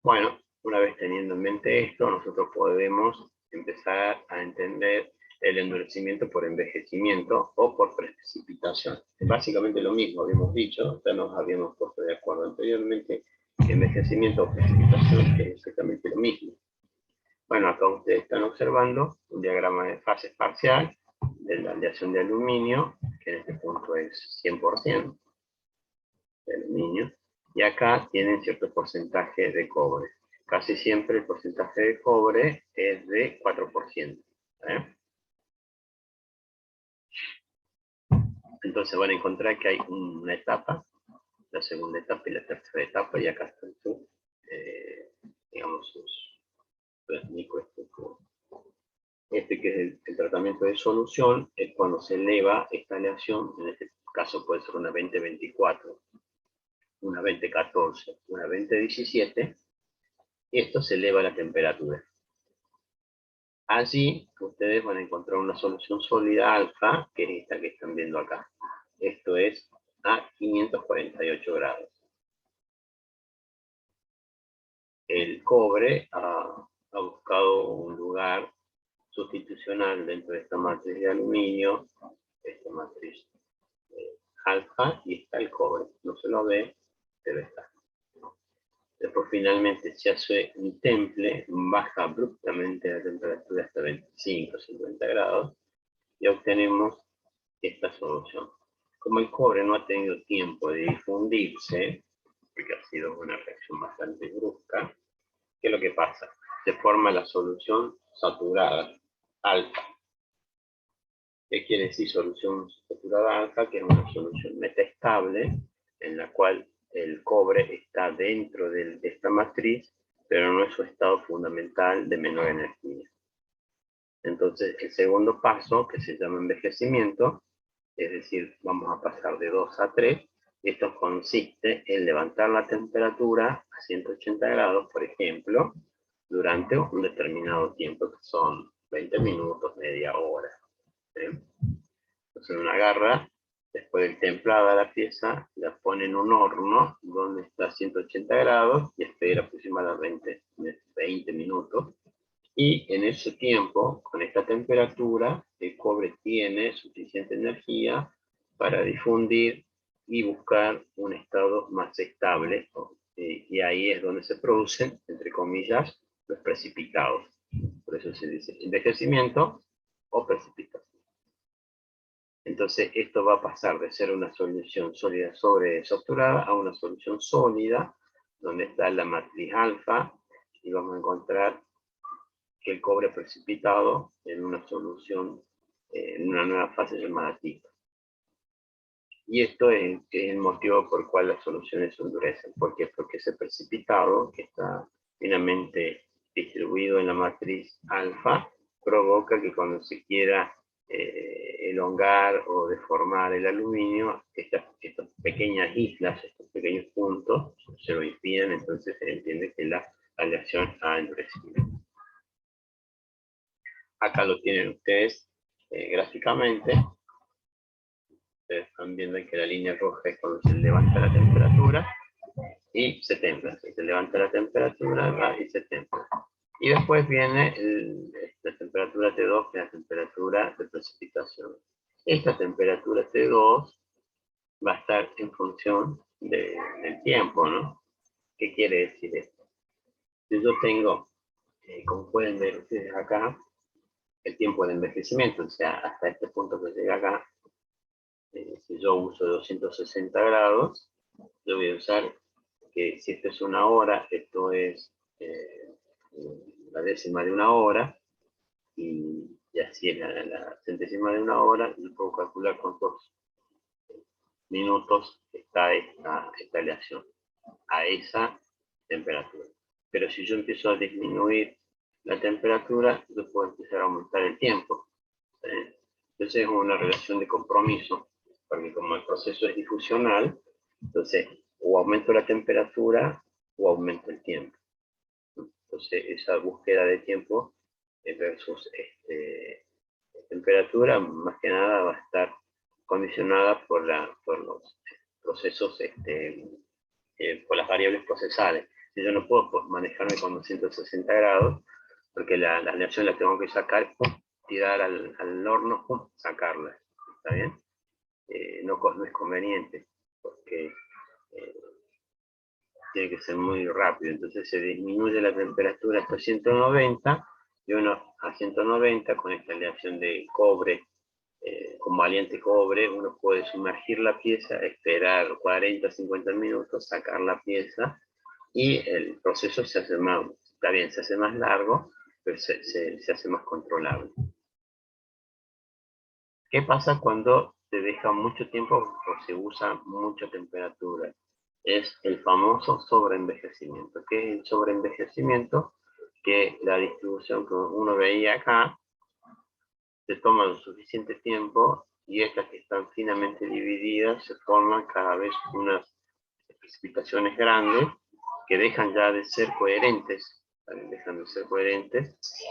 S1: Bueno, una vez teniendo en mente esto, nosotros podemos empezar a entender el endurecimiento por envejecimiento o por precipitación. Es básicamente lo mismo, habíamos dicho, ya nos habíamos puesto de acuerdo anteriormente, que envejecimiento o precipitación es exactamente lo mismo. Bueno, acá ustedes están observando un diagrama de fase parcial de la aleación de aluminio, que en este punto es 100% de aluminio, y acá tienen cierto porcentaje de cobre. Casi siempre el porcentaje de cobre es de 4%. Entonces van a encontrar que hay una etapa, la segunda etapa y la tercera etapa, y acá están sus, digamos, sus microestructuras. Este que es el tratamiento de solución es cuando se eleva esta aleación, en este caso puede ser una 2024, una 2014, una 2017, y esto se eleva la temperatura. Allí ustedes van a encontrar una solución sólida alfa, que es esta que están viendo acá. Esto es a 548 grados. El cobre ha buscado un lugar sustitucional dentro de esta matriz de aluminio, esta matriz alfa, y está el cobre. No se lo ve, pero está. Después finalmente se hace un temple, baja abruptamente la temperatura hasta 25 o 50 grados y obtenemos esta solución. Como el cobre no ha tenido tiempo de difundirse, porque ha sido una reacción bastante brusca, ¿qué es lo que pasa? Se forma la solución saturada, alfa. ¿Qué quiere decir solución saturada alfa? Que es una solución metaestable, en la cual el cobre está dentro de esta matriz, pero no es su estado fundamental de menor energía. Entonces, el segundo paso, que se llama envejecimiento, es decir, vamos a pasar de 2 a 3, esto consiste en levantar la temperatura a 180 grados, por ejemplo, durante un determinado tiempo, que son 20 minutos, media hora. ¿Sí? Entonces uno agarra, después de templada la pieza, la pone en un horno donde está a 180 grados y espera aproximadamente 20 minutos. Y en ese tiempo, con esta temperatura, el cobre tiene suficiente energía para difundir y buscar un estado más estable. Y ahí es donde se producen, entre comillas, los precipitados. Por eso se dice envejecimiento o precipitación. Entonces esto va a pasar de ser una solución sólida sobresaturada a una solución sólida, donde está la matriz alfa, y vamos a encontrar que el cobre precipitado en una solución, en una nueva fase llamada TIP. Y esto es el motivo por el cual las soluciones se endurecen. ¿Por qué? Porque ese precipitado, que está finamente distribuido en la matriz alfa, provoca que cuando se quiera elongar o deformar el aluminio, estas pequeñas islas, estos pequeños puntos, se lo impiden, entonces se entiende que la aleación ha endurecido. Acá lo tienen ustedes gráficamente. Ustedes están viendo que la línea roja es cuando se levanta la temperatura y se templa. Se levanta la temperatura, va y se templa. Y después viene la temperatura T2, que es la temperatura de precipitación. Esta temperatura T2 va a estar en función del tiempo, ¿no? ¿Qué quiere decir esto? Si yo tengo, como pueden ver ustedes acá, el tiempo de envejecimiento, o sea, hasta este punto que llega acá, si yo uso 260 grados, yo voy a usar que si esto es una hora, esto es la décima de una hora, y así es la centésima de una hora, y puedo calcular cuántos minutos está esta aleación. A esa temperatura. Pero si yo empiezo a disminuir la temperatura, yo puedo empezar a aumentar el tiempo. Entonces es una relación de compromiso, porque como el proceso es difusional, entonces o aumento la temperatura o aumento el tiempo. Entonces esa búsqueda de tiempo versus temperatura, más que nada va a estar condicionada por los procesos, por las variables procesales. Si yo no puedo manejarme con 260 grados, porque la aleación la tengo que sacar, tirar al horno, sacarla. ¿Está bien? No es conveniente, porque tiene que ser muy rápido. Entonces se disminuye la temperatura hasta 190, y uno a 190 con esta aleación de cobre, con valiente cobre, uno puede sumergir la pieza, esperar 40, 50 minutos, sacar la pieza, y el proceso se hace más, está bien, se hace más largo, pero se hace más controlable. ¿Qué pasa cuando se deja mucho tiempo o se usa mucha temperatura? Es el famoso sobreenvejecimiento. ¿Qué es el sobreenvejecimiento? Que la distribución que uno veía acá se toma lo suficiente tiempo, y estas que están finamente divididas se forman cada vez unas precipitaciones grandes que dejan ya de ser coherentes,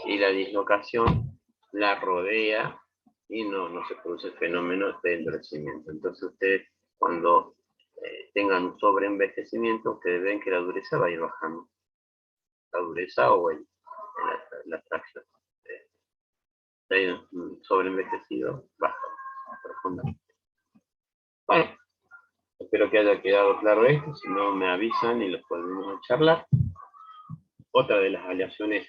S1: y la dislocación la rodea y no se produce el fenómeno de endurecimiento. Entonces ustedes, cuando tengan un sobreenvejecimiento, ustedes ven que la dureza va a ir bajando. La dureza o la tracción. Si hay un sobreenvejecido, baja profundamente. Bueno, espero que haya quedado claro esto. Si no, me avisan y los podemos charlar. Otra de las aleaciones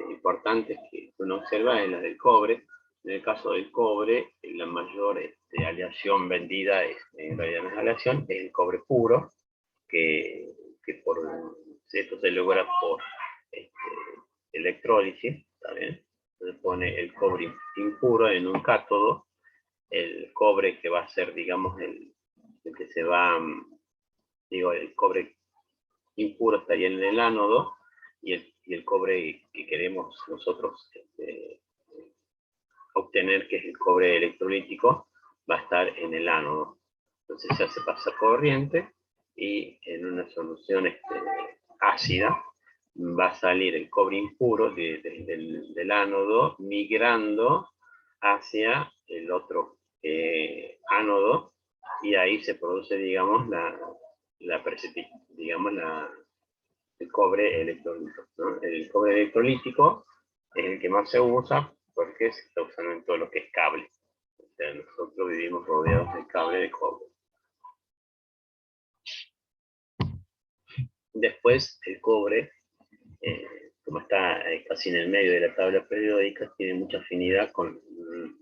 S1: importantes que uno observa es la del cobre. En el caso del cobre, la mayor aleación vendida, en realidad no es aleación, es el cobre puro, que esto se logra por electrólisis, ¿también? Se pone el cobre impuro en un cátodo, el cobre que va a ser, digamos, el que se va, el cobre impuro estaría en el ánodo, y el cobre que queremos nosotros obtener, que es el cobre electrolítico, va a estar en el ánodo. Entonces ya se pasa corriente, y en una solución ácida va a salir el cobre impuro del ánodo, migrando hacia el otro ánodo, y ahí se produce, digamos, el cobre electrolítico, ¿no? El cobre electrolítico es el que más se usa porque se está usando en todo lo que es cable. O sea, nosotros vivimos rodeados de cable de cobre. Después, el cobre, como está casi en el medio de la tabla periódica, tiene mucha afinidad con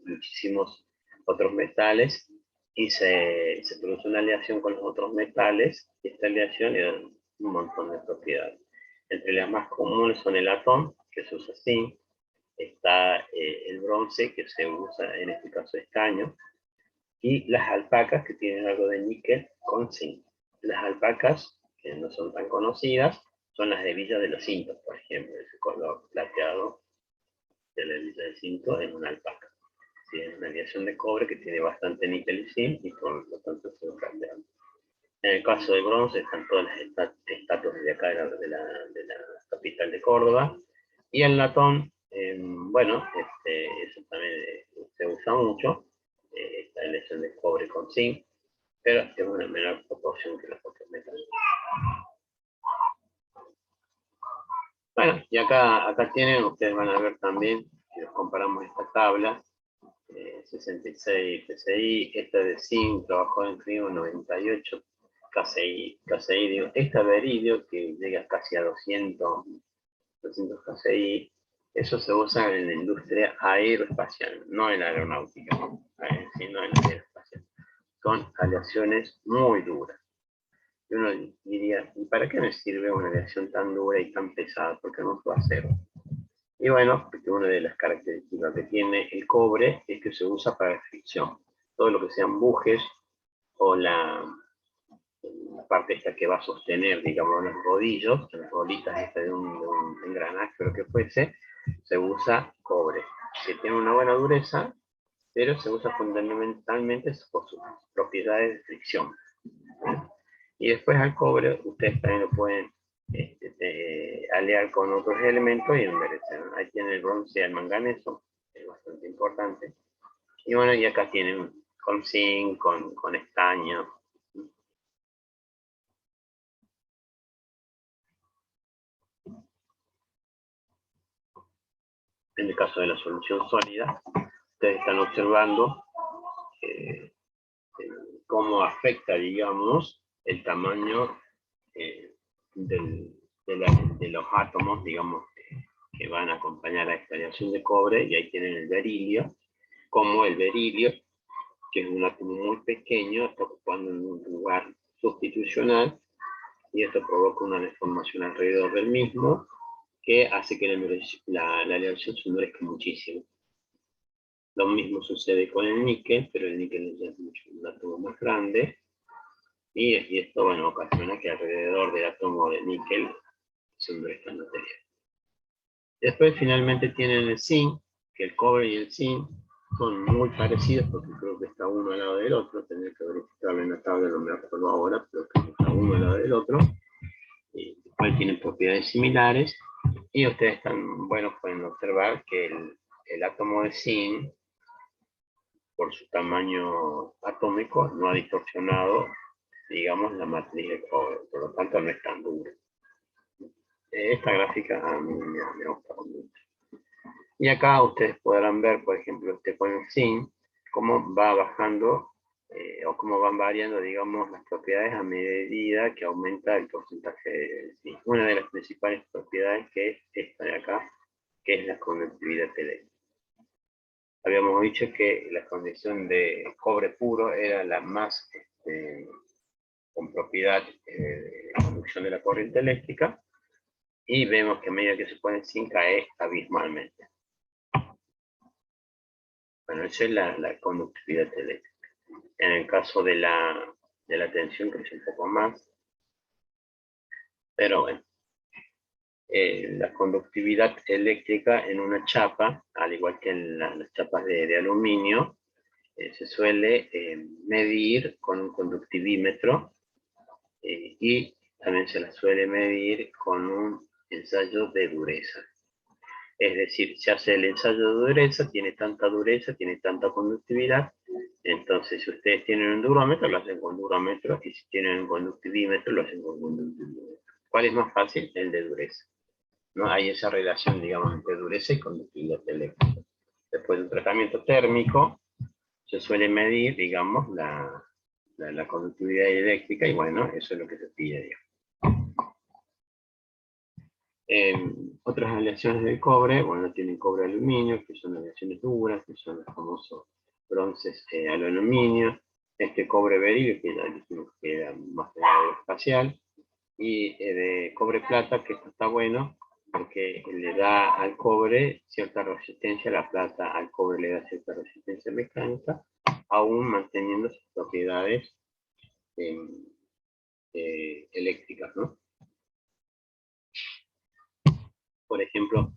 S1: muchísimos otros metales, y se produce una aleación con los otros metales, y esta aleación le da un montón de propiedades. Entre las más comunes son el latón, que se usa zinc, está el bronce, que se usa en este caso estaño, y las alpacas, que tienen algo de níquel con zinc. Las alpacas, que no son tan conocidas, son las hebillas de los cintos, por ejemplo, ese color plateado de la hebilla de cinto en una alpaca. Sí, es una aleación de cobre que tiene bastante níquel y zinc, y por lo tanto se lo plateado. En el caso de bronce están todas las estatuas de acá de la capital de Córdoba. Y el latón, bueno, eso también se usa mucho, esta aleación de cobre con zinc, pero es una menor proporción que los otros metales. Bueno, y acá tienen, ustedes van a ver también, si los comparamos esta tabla, 66 PCI, esta de zinc, trabajó en trigo 98, KCI, digo, esta de iridio, que llega casi a 200 KCI, eso se usa en la industria aeroespacial, no en la aeronáutica, sino en la aeroespacial. Son aleaciones muy duras. Y uno diría, ¿y para qué me sirve una aleación tan dura y tan pesada? ¿Por qué no uso acero? Y bueno, porque una de las características que tiene el cobre es que se usa para fricción. Todo lo que sean bujes o la parte esta que va a sostener, digamos, los rodillos, las bolitas estas de un engranaje o lo que fuese, se usa cobre, que tiene una buena dureza, pero se usa fundamentalmente por sus propiedades de fricción. Y después al cobre ustedes también lo pueden aliar con otros elementos y endurecer. Ahí tienen el bronce y el manganeso, es bastante importante. Y bueno, y acá tienen con zinc, con estaño. En el caso de la solución sólida, ustedes están observando cómo afecta, digamos, el tamaño de los átomos, digamos, que van a acompañar a esta aleación de cobre, y ahí tienen el berilio, como el berilio, que es un átomo muy pequeño, está ocupando un lugar sustitucional, y esto provoca una deformación alrededor del mismo, que hace que la aleación se endurezca muchísimo. Lo mismo sucede con el níquel, pero el níquel es un átomo más grande, y esto, bueno, ocasiona que alrededor del átomo de níquel se endurezca el material. Después finalmente tienen el zinc, que el cobre y el zinc son muy parecidos, porque creo que está uno al lado del otro, tendré que verificarlo en la tabla, no me acuerdo ahora, pero creo que está uno al lado del otro, y después tienen propiedades similares, y ustedes están, bueno, pueden observar que el átomo de zinc, por su tamaño atómico, no ha distorsionado, digamos, la matriz de cobre, por lo tanto no es tan duro. Esta gráfica a mí me gusta mucho. Y acá ustedes podrán ver, por ejemplo, con el zinc, cómo va bajando o cómo van variando, digamos, las propiedades a medida que aumenta el porcentaje de zinc. Una de las principales propiedades, que es esta de acá, que es la conductividad eléctrica. Habíamos dicho que la condición de cobre puro era la más con propiedad de conducción de la corriente eléctrica, y vemos que a medida que se pone zinc cae abismalmente. Bueno, esa es la conductividad eléctrica. En el caso de la tensión crece un poco más, pero bueno. La conductividad eléctrica en una chapa, al igual que en las chapas de aluminio, se suele medir con un conductivímetro, y también se la suele medir con un ensayo de dureza. Es decir, se hace el ensayo de dureza, tiene tanta dureza, tiene tanta conductividad. Entonces, si ustedes tienen un durómetro, lo hacen con durómetro, y si tienen un conductivímetro, lo hacen con conductivímetro. ¿Cuál es más fácil? El de dureza. ¿No? Hay esa relación, digamos, entre dureza y conductividad eléctrica. Después de un tratamiento térmico, se suele medir, digamos, la conductividad eléctrica, y bueno, eso es lo que se pide, digamos. Otras aleaciones del cobre, bueno, tienen cobre-aluminio, que son aleaciones duras, que son los famosos bronces al aluminio. Este cobre-berilio, que ya dijimos que era más espacial, y de cobre-plata, que esto está bueno, porque le da al cobre cierta resistencia, la plata al cobre le da cierta resistencia mecánica, aún manteniendo sus propiedades eléctricas, ¿no? Por ejemplo,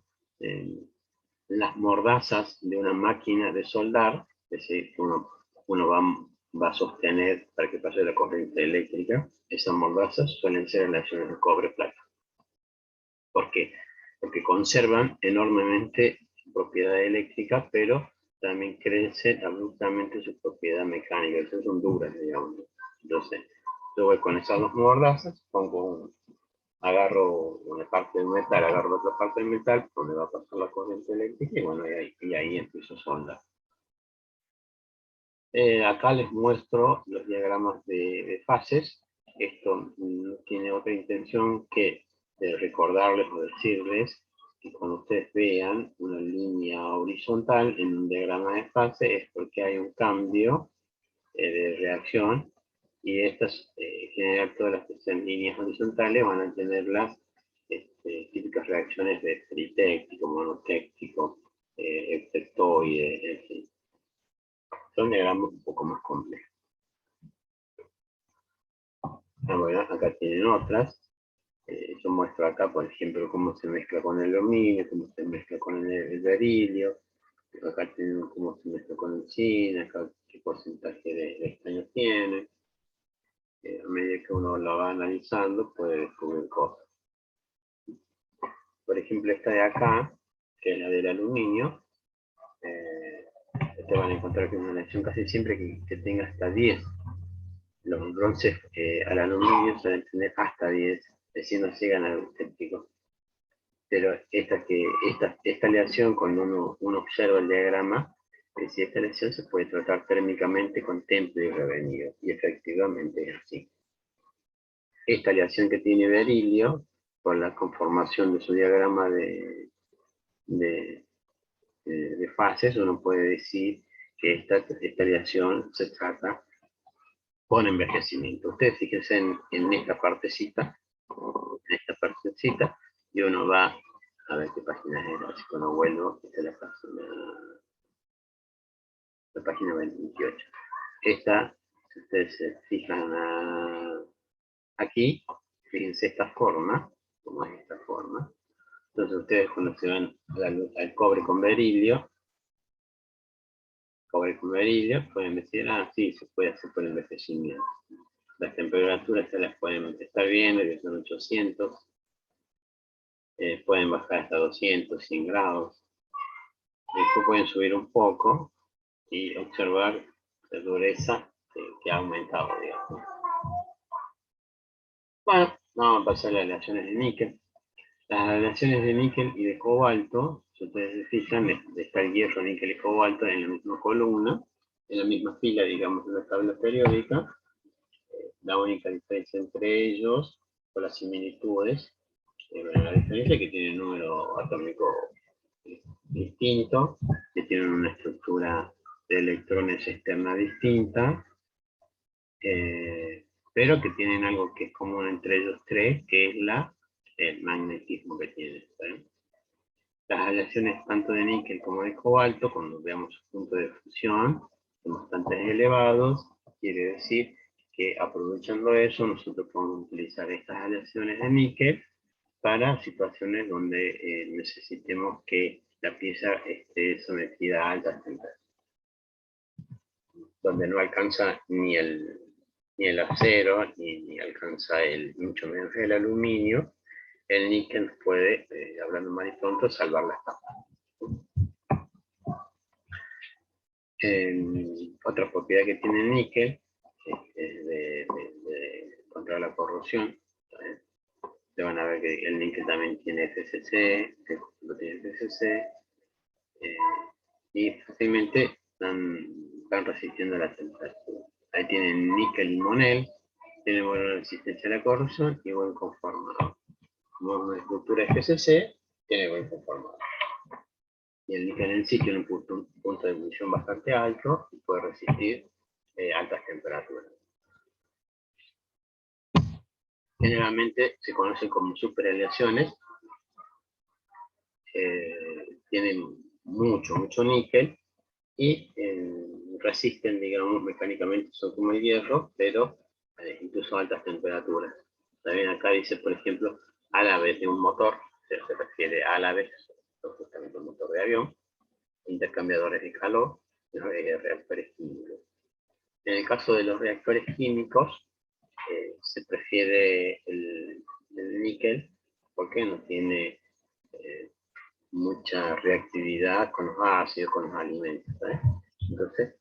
S1: las mordazas de una máquina de soldar, es decir, uno va a sostener para que pase la corriente eléctrica, esas mordazas suelen ser relaciones de cobre-plata. ¿Por qué? Porque conservan enormemente su propiedad eléctrica, pero también crecen abruptamente su propiedad mecánica. Esas son duras, digamos. Entonces, yo voy con esas dos mordazas, agarro una parte del metal, agarro otra parte del metal, donde va a pasar la corriente eléctrica, y bueno, y ahí empiezo a soldar. Acá les muestro los diagramas de fases. Esto no tiene otra intención que recordarles o decirles que cuando ustedes vean una línea horizontal en un diagrama de fase, es porque hay un cambio de reacción, y estas, en general, todas las que sean líneas horizontales van a tener las típicas reacciones de tritéctico, monotéctico, heptectoide, en fin. Son diagramas un poco más complejos. Bueno, acá tienen otras. Yo muestro acá, por ejemplo, cómo se mezcla con el aluminio, cómo se mezcla con el berilio. Acá tienen cómo se mezcla con el zinc, acá qué porcentaje de estaño tiene. A medida que uno lo va analizando, puede descubrir cosas. Por ejemplo, esta de acá, que es la del aluminio, te van a encontrar que es una aleación casi siempre que tenga hasta 10. Los bronces al aluminio suelen tener hasta 10, es decir, no llegan al auténtico. Pero esta aleación, cuando uno observa el diagrama, si esta aleación se puede tratar térmicamente con temple y revenido, y efectivamente es así. Esta aleación que tiene berilio, por la conformación de su diagrama de fases, uno puede decir que esta aleación se trata con envejecimiento. Ustedes fíjense en esta partecita, y uno va a ver qué página era. Así que uno vuelvo, esta es la página 28. Esta, si ustedes se fijan aquí, fíjense esta forma, como es esta forma. Entonces ustedes cuando se van al cobre con berilio, pueden decir, sí, se puede hacer por envejecimiento. Las temperaturas se las pueden estar viendo, que son 800, pueden bajar hasta 200, 100 grados. Después pueden subir un poco y observar la dureza que ha aumentado, digamos. Bueno, vamos a pasar a las aleaciones de níquel. Las aleaciones de níquel y de cobalto, si ustedes se fijan, está el hierro, níquel y cobalto en la misma columna, en la misma fila, digamos, en la tabla periódica. La única diferencia entre ellos, o las similitudes, la diferencia es que tienen un número atómico distinto, que tienen una estructura de electrones externa distinta, pero que tienen algo que es común entre ellos tres, que es el magnetismo que tienen. ¿sí? Las aleaciones tanto de níquel como de cobalto, cuando veamos su punto de fusión, son bastante elevados, quiere decir que aprovechando eso, nosotros podemos utilizar estas aleaciones de níquel para situaciones donde necesitemos que la pieza esté sometida a altas temperaturas, donde no alcanza ni el acero, ni alcanza mucho menos el aluminio. El níquel puede, hablando más y pronto, salvar la etapa. Otra propiedad que tiene el níquel es de contra la corrosión. Se van a ver que el níquel también tiene FCC, y fácilmente están resistiendo la temperatura. Ahí tienen níquel y monel, tienen buena resistencia a la corrosión y buen conformado. Como una estructura FCC, tiene buen conformado. Y el níquel en sí tiene un punto de ebullición bastante alto y puede resistir altas temperaturas. Generalmente se conocen como superaleaciones, tienen mucho níquel y resisten, digamos, mecánicamente, son como el hierro, pero incluso a altas temperaturas. También acá dice, por ejemplo, álabes de un motor, se refiere a álabes, justamente un motor de avión, intercambiadores de calor, reactores químicos. En el caso de los reactores químicos, se prefiere el níquel porque no tiene mucha reactividad con los ácidos, con los alimentos. ¿sabes? Entonces,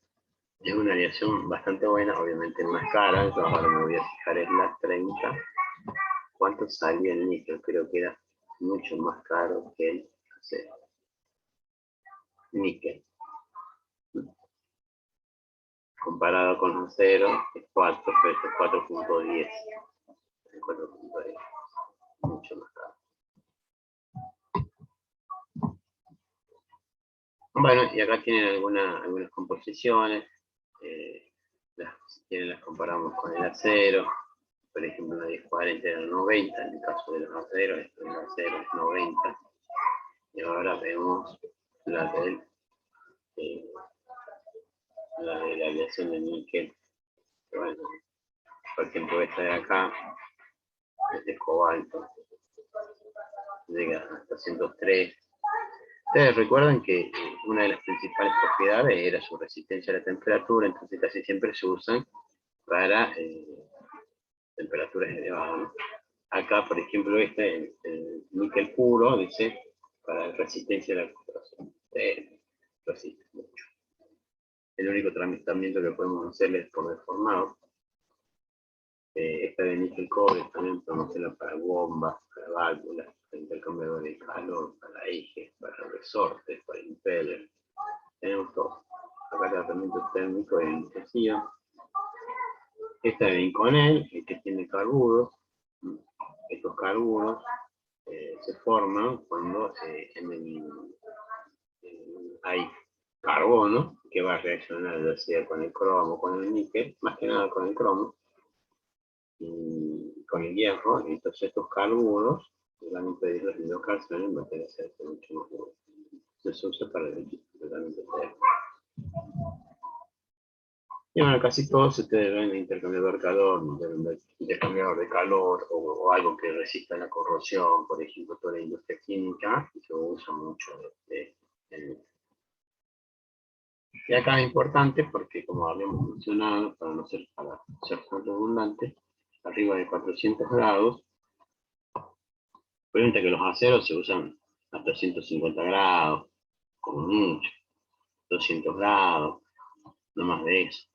S1: es una aleación bastante buena, obviamente más cara. Yo ahora me voy a fijar en las 30. ¿Cuánto salía el níquel? Creo que era mucho más caro que el acero. Níquel. Comparado con acero, es 4.10. 4.10. Mucho más caro. Bueno, y acá tienen algunas composiciones. Si las comparamos con el acero. Por ejemplo, la 1040 era 90, en el caso de los aceros, el acero es 90. Y ahora vemos la de la aleación de níquel. Bueno, Por ejemplo, esta de acá es de cobalto, llega hasta 103. Ustedes recuerdan que una de las principales propiedades era su resistencia a la temperatura, entonces casi siempre se usan para temperaturas elevadas, ¿no? Acá, por ejemplo, el níquel puro, dice, para resistencia a la corrosión. Resiste mucho. El único tratamiento que podemos hacerle es por deformado. Esta de níquel cobre también podemos hacerla para bombas, para válvulas, para intercambiador de calor, para ejes, para resortes, para impeller. Tenemos todo. Acá tratamiento térmico de anestesia. Esta de Inconel, que tiene carburos. Estos carburos se forman cuando hay carbono que va a reaccionar ya sea con el cromo o con el níquel, más que nada con el cromo, y con el hierro. Entonces estos carburos van a impedir los hidrocarbonos en vez de hacerse mucho más duro. Entonces se usa para el tratamiento térmico. Y bueno, casi todos ustedes ven el intercambiador de calor, intercambiador de calor o algo que resista la corrosión, por ejemplo, toda la industria química, y se usa mucho y acá es importante porque, como habíamos mencionado, para ser tan redundante, arriba de 400 grados, obviamente que los aceros se usan hasta 150 grados, como mucho, 200 grados, no más de eso.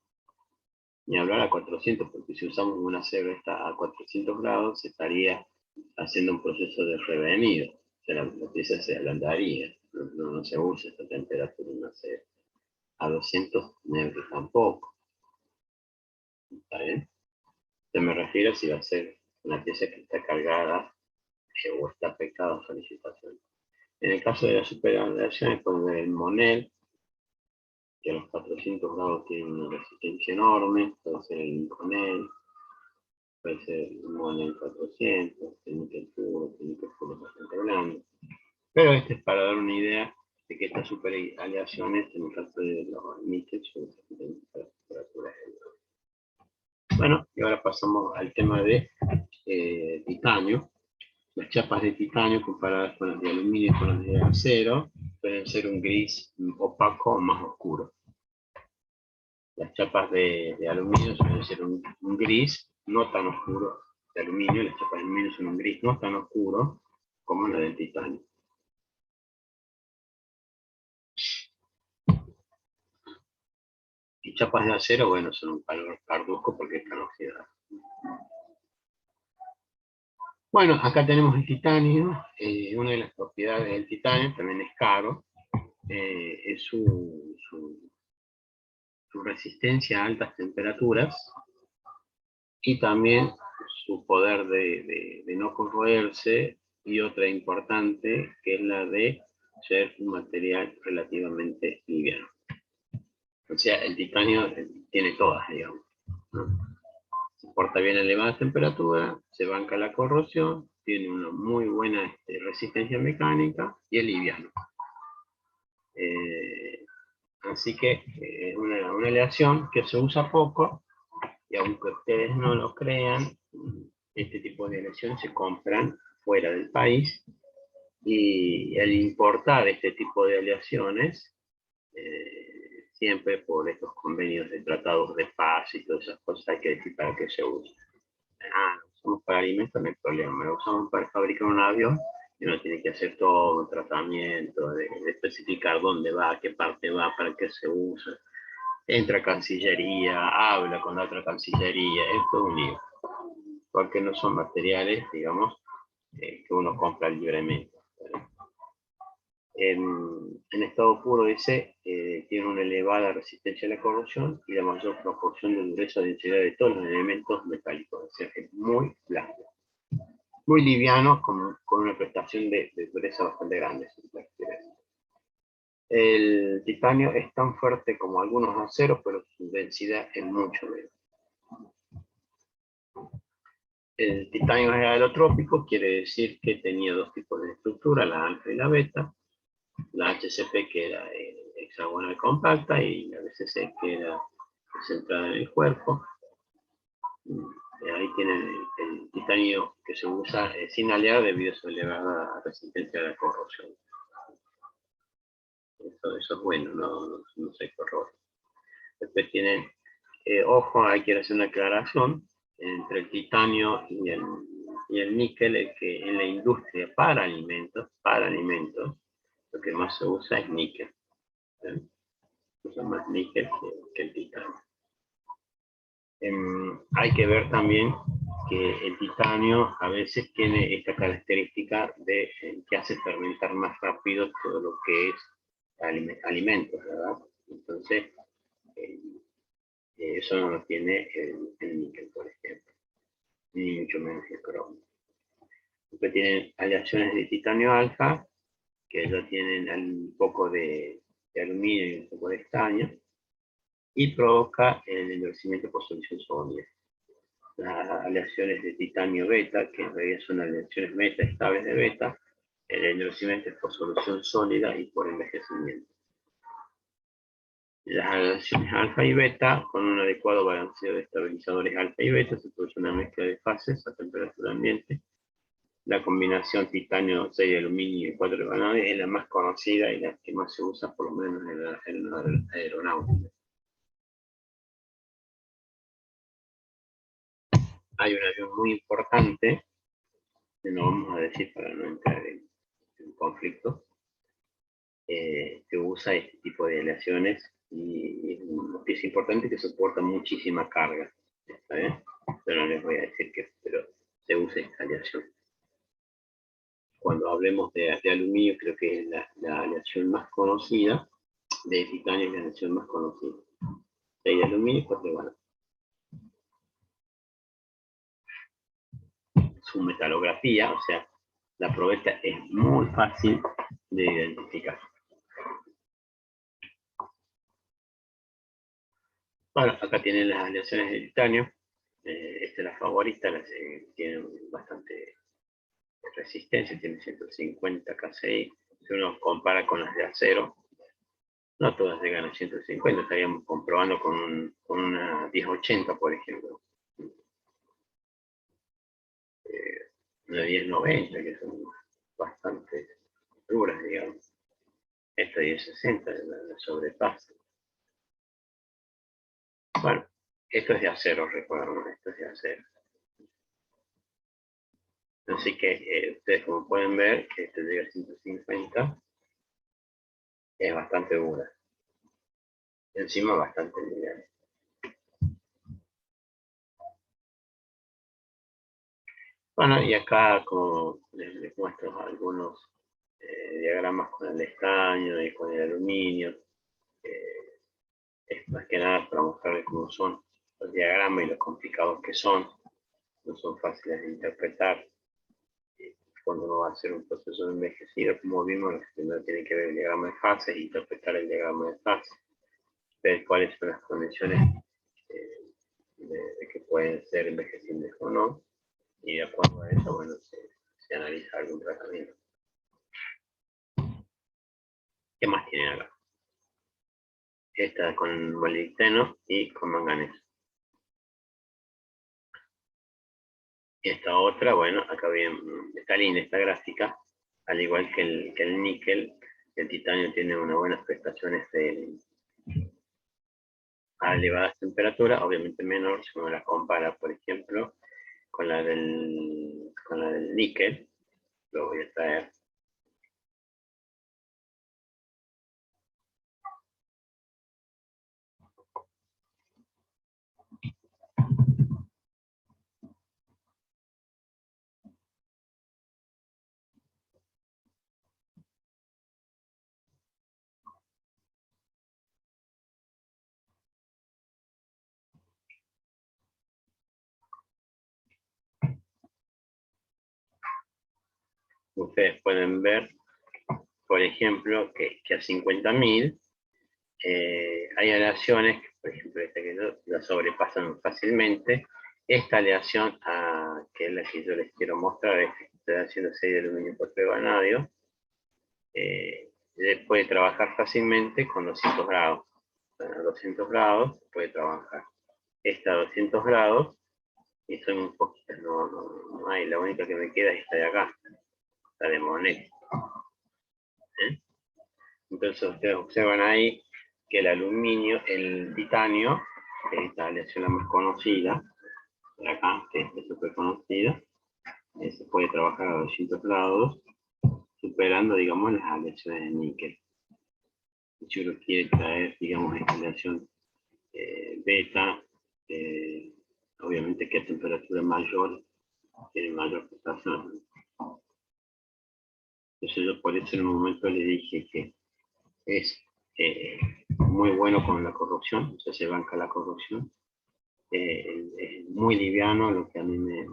S1: Ni hablar a 400, porque si usamos un acero a 400 grados, se estaría haciendo un proceso de revenido. O sea, la pieza se ablandaría. No se usa esta temperatura en acero. A 200 tampoco. ¿Está bien? Yo me refiero si va a ser una pieza que está cargada o está pecada, felicitaciones. En el caso de las superalaciones, podemos ver el Monel, que a los 400 grados tiene una resistencia enorme, puede ser el Inconel, puede ser el Monel 400, tiene que el puro bastante grande. Pero este es para dar una idea de que estas superaleaciones, en el caso de los níquel, son temperaturas elevadas. Bueno, y ahora pasamos al tema de titanio. Las chapas de titanio comparadas con las de aluminio y con las de acero pueden ser un gris opaco o más oscuro. Las chapas de aluminio suelen ser un gris no tan oscuro de aluminio, las chapas de aluminio son un gris no tan oscuro como la del titanio. Y chapas de acero, bueno, son un color parduzco porque están oxidadas. Bueno, acá tenemos el titanio. Una de las propiedades del titanio también es caro. Es su resistencia a altas temperaturas y también su poder de no corroerse, y otra importante que es la de ser un material relativamente liviano. O sea, el titanio tiene todas, digamos, ¿no? Soporta bien elevada temperatura, se banca la corrosión, tiene una muy buena resistencia mecánica y es liviano. Así que es una aleación que se usa poco, y aunque ustedes no lo crean, este tipo de aleaciones se compran fuera del país, y al importar este tipo de aleaciones, siempre por estos convenios de tratados de paz y todas esas cosas, hay que decir para qué se usa. Lo usamos para alimentos, no hay problema. Lo usamos para fabricar un avión, y uno tiene que hacer todo un tratamiento de especificar dónde va, qué parte va, para qué se usa. Entra Cancillería, habla con la otra Cancillería, es todo un lío. Porque no son materiales, digamos, que uno compra libremente. En estado puro ese tiene una elevada resistencia a la corrosión y la mayor proporción de dureza y densidad de todos los elementos metálicos. O sea, es muy blando. Muy liviano, con una prestación de dureza bastante grande. El titanio es tan fuerte como algunos aceros, pero su densidad es mucho menos. El titanio es alotrópico, quiere decir que tenía dos tipos de estructura, la alfa y la beta. La HCP, que era hexagonal compacta, y la BCC, que era centrada en el cuerpo. Ahí tienen el titanio que se usa sin alear debido a su elevada resistencia a la corrosión. Eso es bueno, no se corrode. Después tienen, ojo, hay que hacer una aclaración entre el titanio y el níquel, que en la industria para alimentos, lo que más se usa es níquel. Se usa más níquel que el titanio. Hay que ver también que el titanio a veces tiene esta característica de que hace fermentar más rápido todo lo que es alimentos, ¿verdad? Entonces, eso no lo tiene el níquel, por ejemplo, ni mucho menos el cromo. Después tienen aleaciones de titanio alfa, que ya tienen un poco de aluminio y un poco de estaño, y provoca el endurecimiento por solución sólida. Las aleaciones de titanio beta, que en realidad son aleaciones beta estables de beta, el endurecimiento es por solución sólida y por envejecimiento. Las aleaciones alfa y beta, con un adecuado balanceo de estabilizadores alfa y beta, se produce una mezcla de fases a temperatura ambiente. La combinación titanio 6 de aluminio y 4 de vanadium es la más conocida y la que más se usa, por lo menos en la aeronáutica. Hay un avión muy importante, que no vamos a decir para no entrar en conflicto, que usa este tipo de aleaciones y es importante que soporta muchísima carga. ¿Está bien? Pero no les voy a decir que pero se usa esta aleación. Cuando hablemos de aluminio, creo que es la aleación más conocida, de titanio es la aleación más conocida. 6 de aluminio y 4 de vanadium. Su metalografía, o sea, la probeta es muy fácil de identificar. Bueno, acá tienen las aleaciones de titanio. Esta es la favorita, tiene bastante resistencia, tiene 150 KCI. Si uno compara con las de acero, no todas llegan a 150, estaríamos comprobando con una 1080, por ejemplo. Una 1090, que son bastante duras, digamos. Esta 1060 la sobrepasa. Bueno, esto es de acero, recuerden, esto es de acero. Así que ustedes como pueden ver, que este llega a 150, es bastante dura. Encima bastante lineal. Bueno, y acá como les muestro algunos diagramas con el estaño y con el aluminio. Es más que nada para mostrarles cómo son los diagramas y lo complicados que son. No son fáciles de interpretar. Cuando uno va a hacer un proceso de envejecido, como vimos, primero tiene que ver el diagrama de fases e interpretar el diagrama de fases. Ver cuáles son las condiciones de que pueden ser envejecibles o no. Y de acuerdo a eso, bueno, se analiza algún tratamiento. ¿Qué más tiene acá? Esta con molibdeno y con manganeso. Y esta otra, bueno, acá bien, está linda esta gráfica, al igual que el níquel, el titanio tiene unas buenas prestaciones a elevadas temperaturas, obviamente menor si uno la compara, por ejemplo, con la del níquel. Lo voy a traer. Ustedes pueden ver, por ejemplo, que a 50.000 hay aleaciones, por ejemplo, esta que la sobrepasan fácilmente. Esta aleación, que es la que yo les quiero mostrar, es que estoy haciendo 6 de aluminio 4 de vanadio, puede trabajar fácilmente con 200 grados. A 200 grados puede trabajar. Esta a 200 grados Y son muy poquitas, no hay. La única que me queda es esta de acá, la de Monet. Entonces ustedes observan ahí que el aluminio, el titanio, que es esta aleación la más conocida, de acá, que es súper conocida, se puede trabajar a 200 grados, superando, digamos, las aleaciones de níquel. Si uno quiere traer, digamos, esta aleación beta, obviamente que a temperatura mayor tiene mayor prestación. Entonces yo por eso en un momento le dije que es muy bueno con la corrosión, o sea, se banca la corrosión. Es muy liviano, lo que a mí me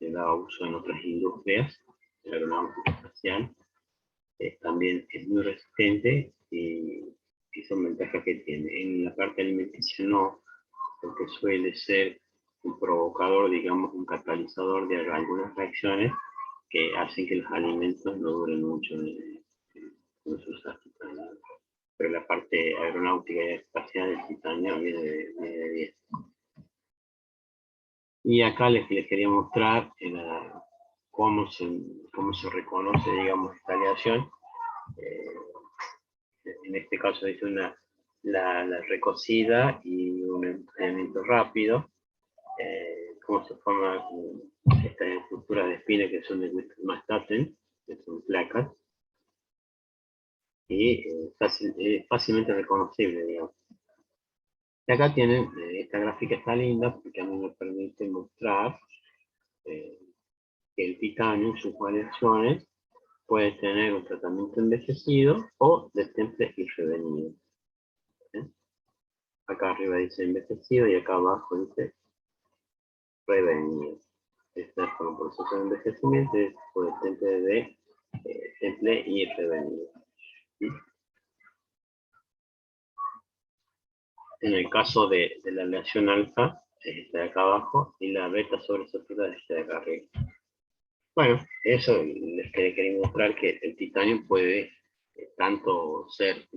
S1: da uso en otras industrias, aeronáutica espacial. También es muy resistente y son ventajas que tiene. En la parte alimenticia no, porque suele ser un provocador, digamos, un catalizador de algunas reacciones que hacen que los alimentos no duren mucho en sus hábitats. Pero la parte aeronáutica y espacial del titanio viene de 10. Y acá les quería mostrar cómo se reconoce, digamos, esta aleación. En este caso es la recocida y un enfriamiento rápido. Cómo se forman estas estructuras de espina que son de Wittgenstein, que son placas, y fácilmente reconocible, digamos. Y acá tienen, esta gráfica está linda porque a mí me permite mostrar que el titanio en sus variaciones puede tener un tratamiento envejecido o de temple y revenido. Acá arriba dice envejecido y acá abajo dice revenido. Este es por un proceso de envejecimiento, es por el temple de temple y revenido. ¿Sí? En el caso de la aleación alfa, es esta de acá abajo, y la beta sobresaturada es esta de acá arriba. Bueno, eso les quería mostrar que el titanio puede tanto ser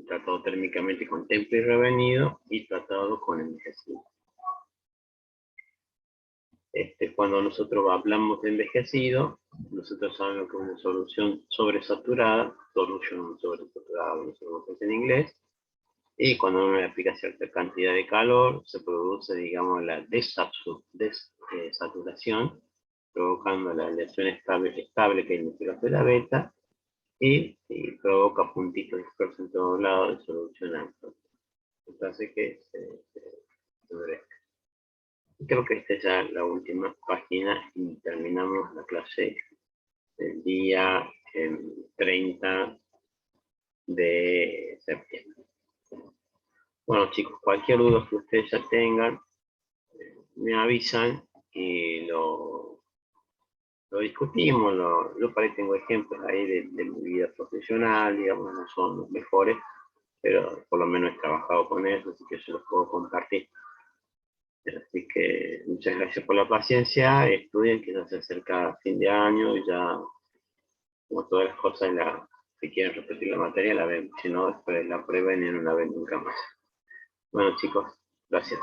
S1: tratado térmicamente con temple y revenido y tratado con envejecido. Cuando nosotros hablamos de envejecido, nosotros sabemos que es una solución sobresaturada, solution sobresaturada, no sé cómo se dice en inglés, y cuando uno le aplica cierta cantidad de calor, se produce, digamos, la desaturación, provocando la aleación estable que indica de la beta, y provoca puntitos dispersos en todos lados de solución alfa. Entonces que se endurezca. Creo que esta es ya la última página y terminamos la clase del día 30 de septiembre. Bueno chicos, cualquier duda que ustedes ya tengan, me avisan y lo discutimos. Yo por ahí tengo ejemplos ahí de mi vida profesional, digamos, no son los mejores, pero por lo menos he trabajado con eso, así que se los puedo compartir. Así que muchas gracias por la paciencia, estudien que ya se acerca fin de año y ya, como todas las cosas, si quieren repetir la materia la ven, si no después la prueben y no la ven nunca más. Bueno chicos, gracias.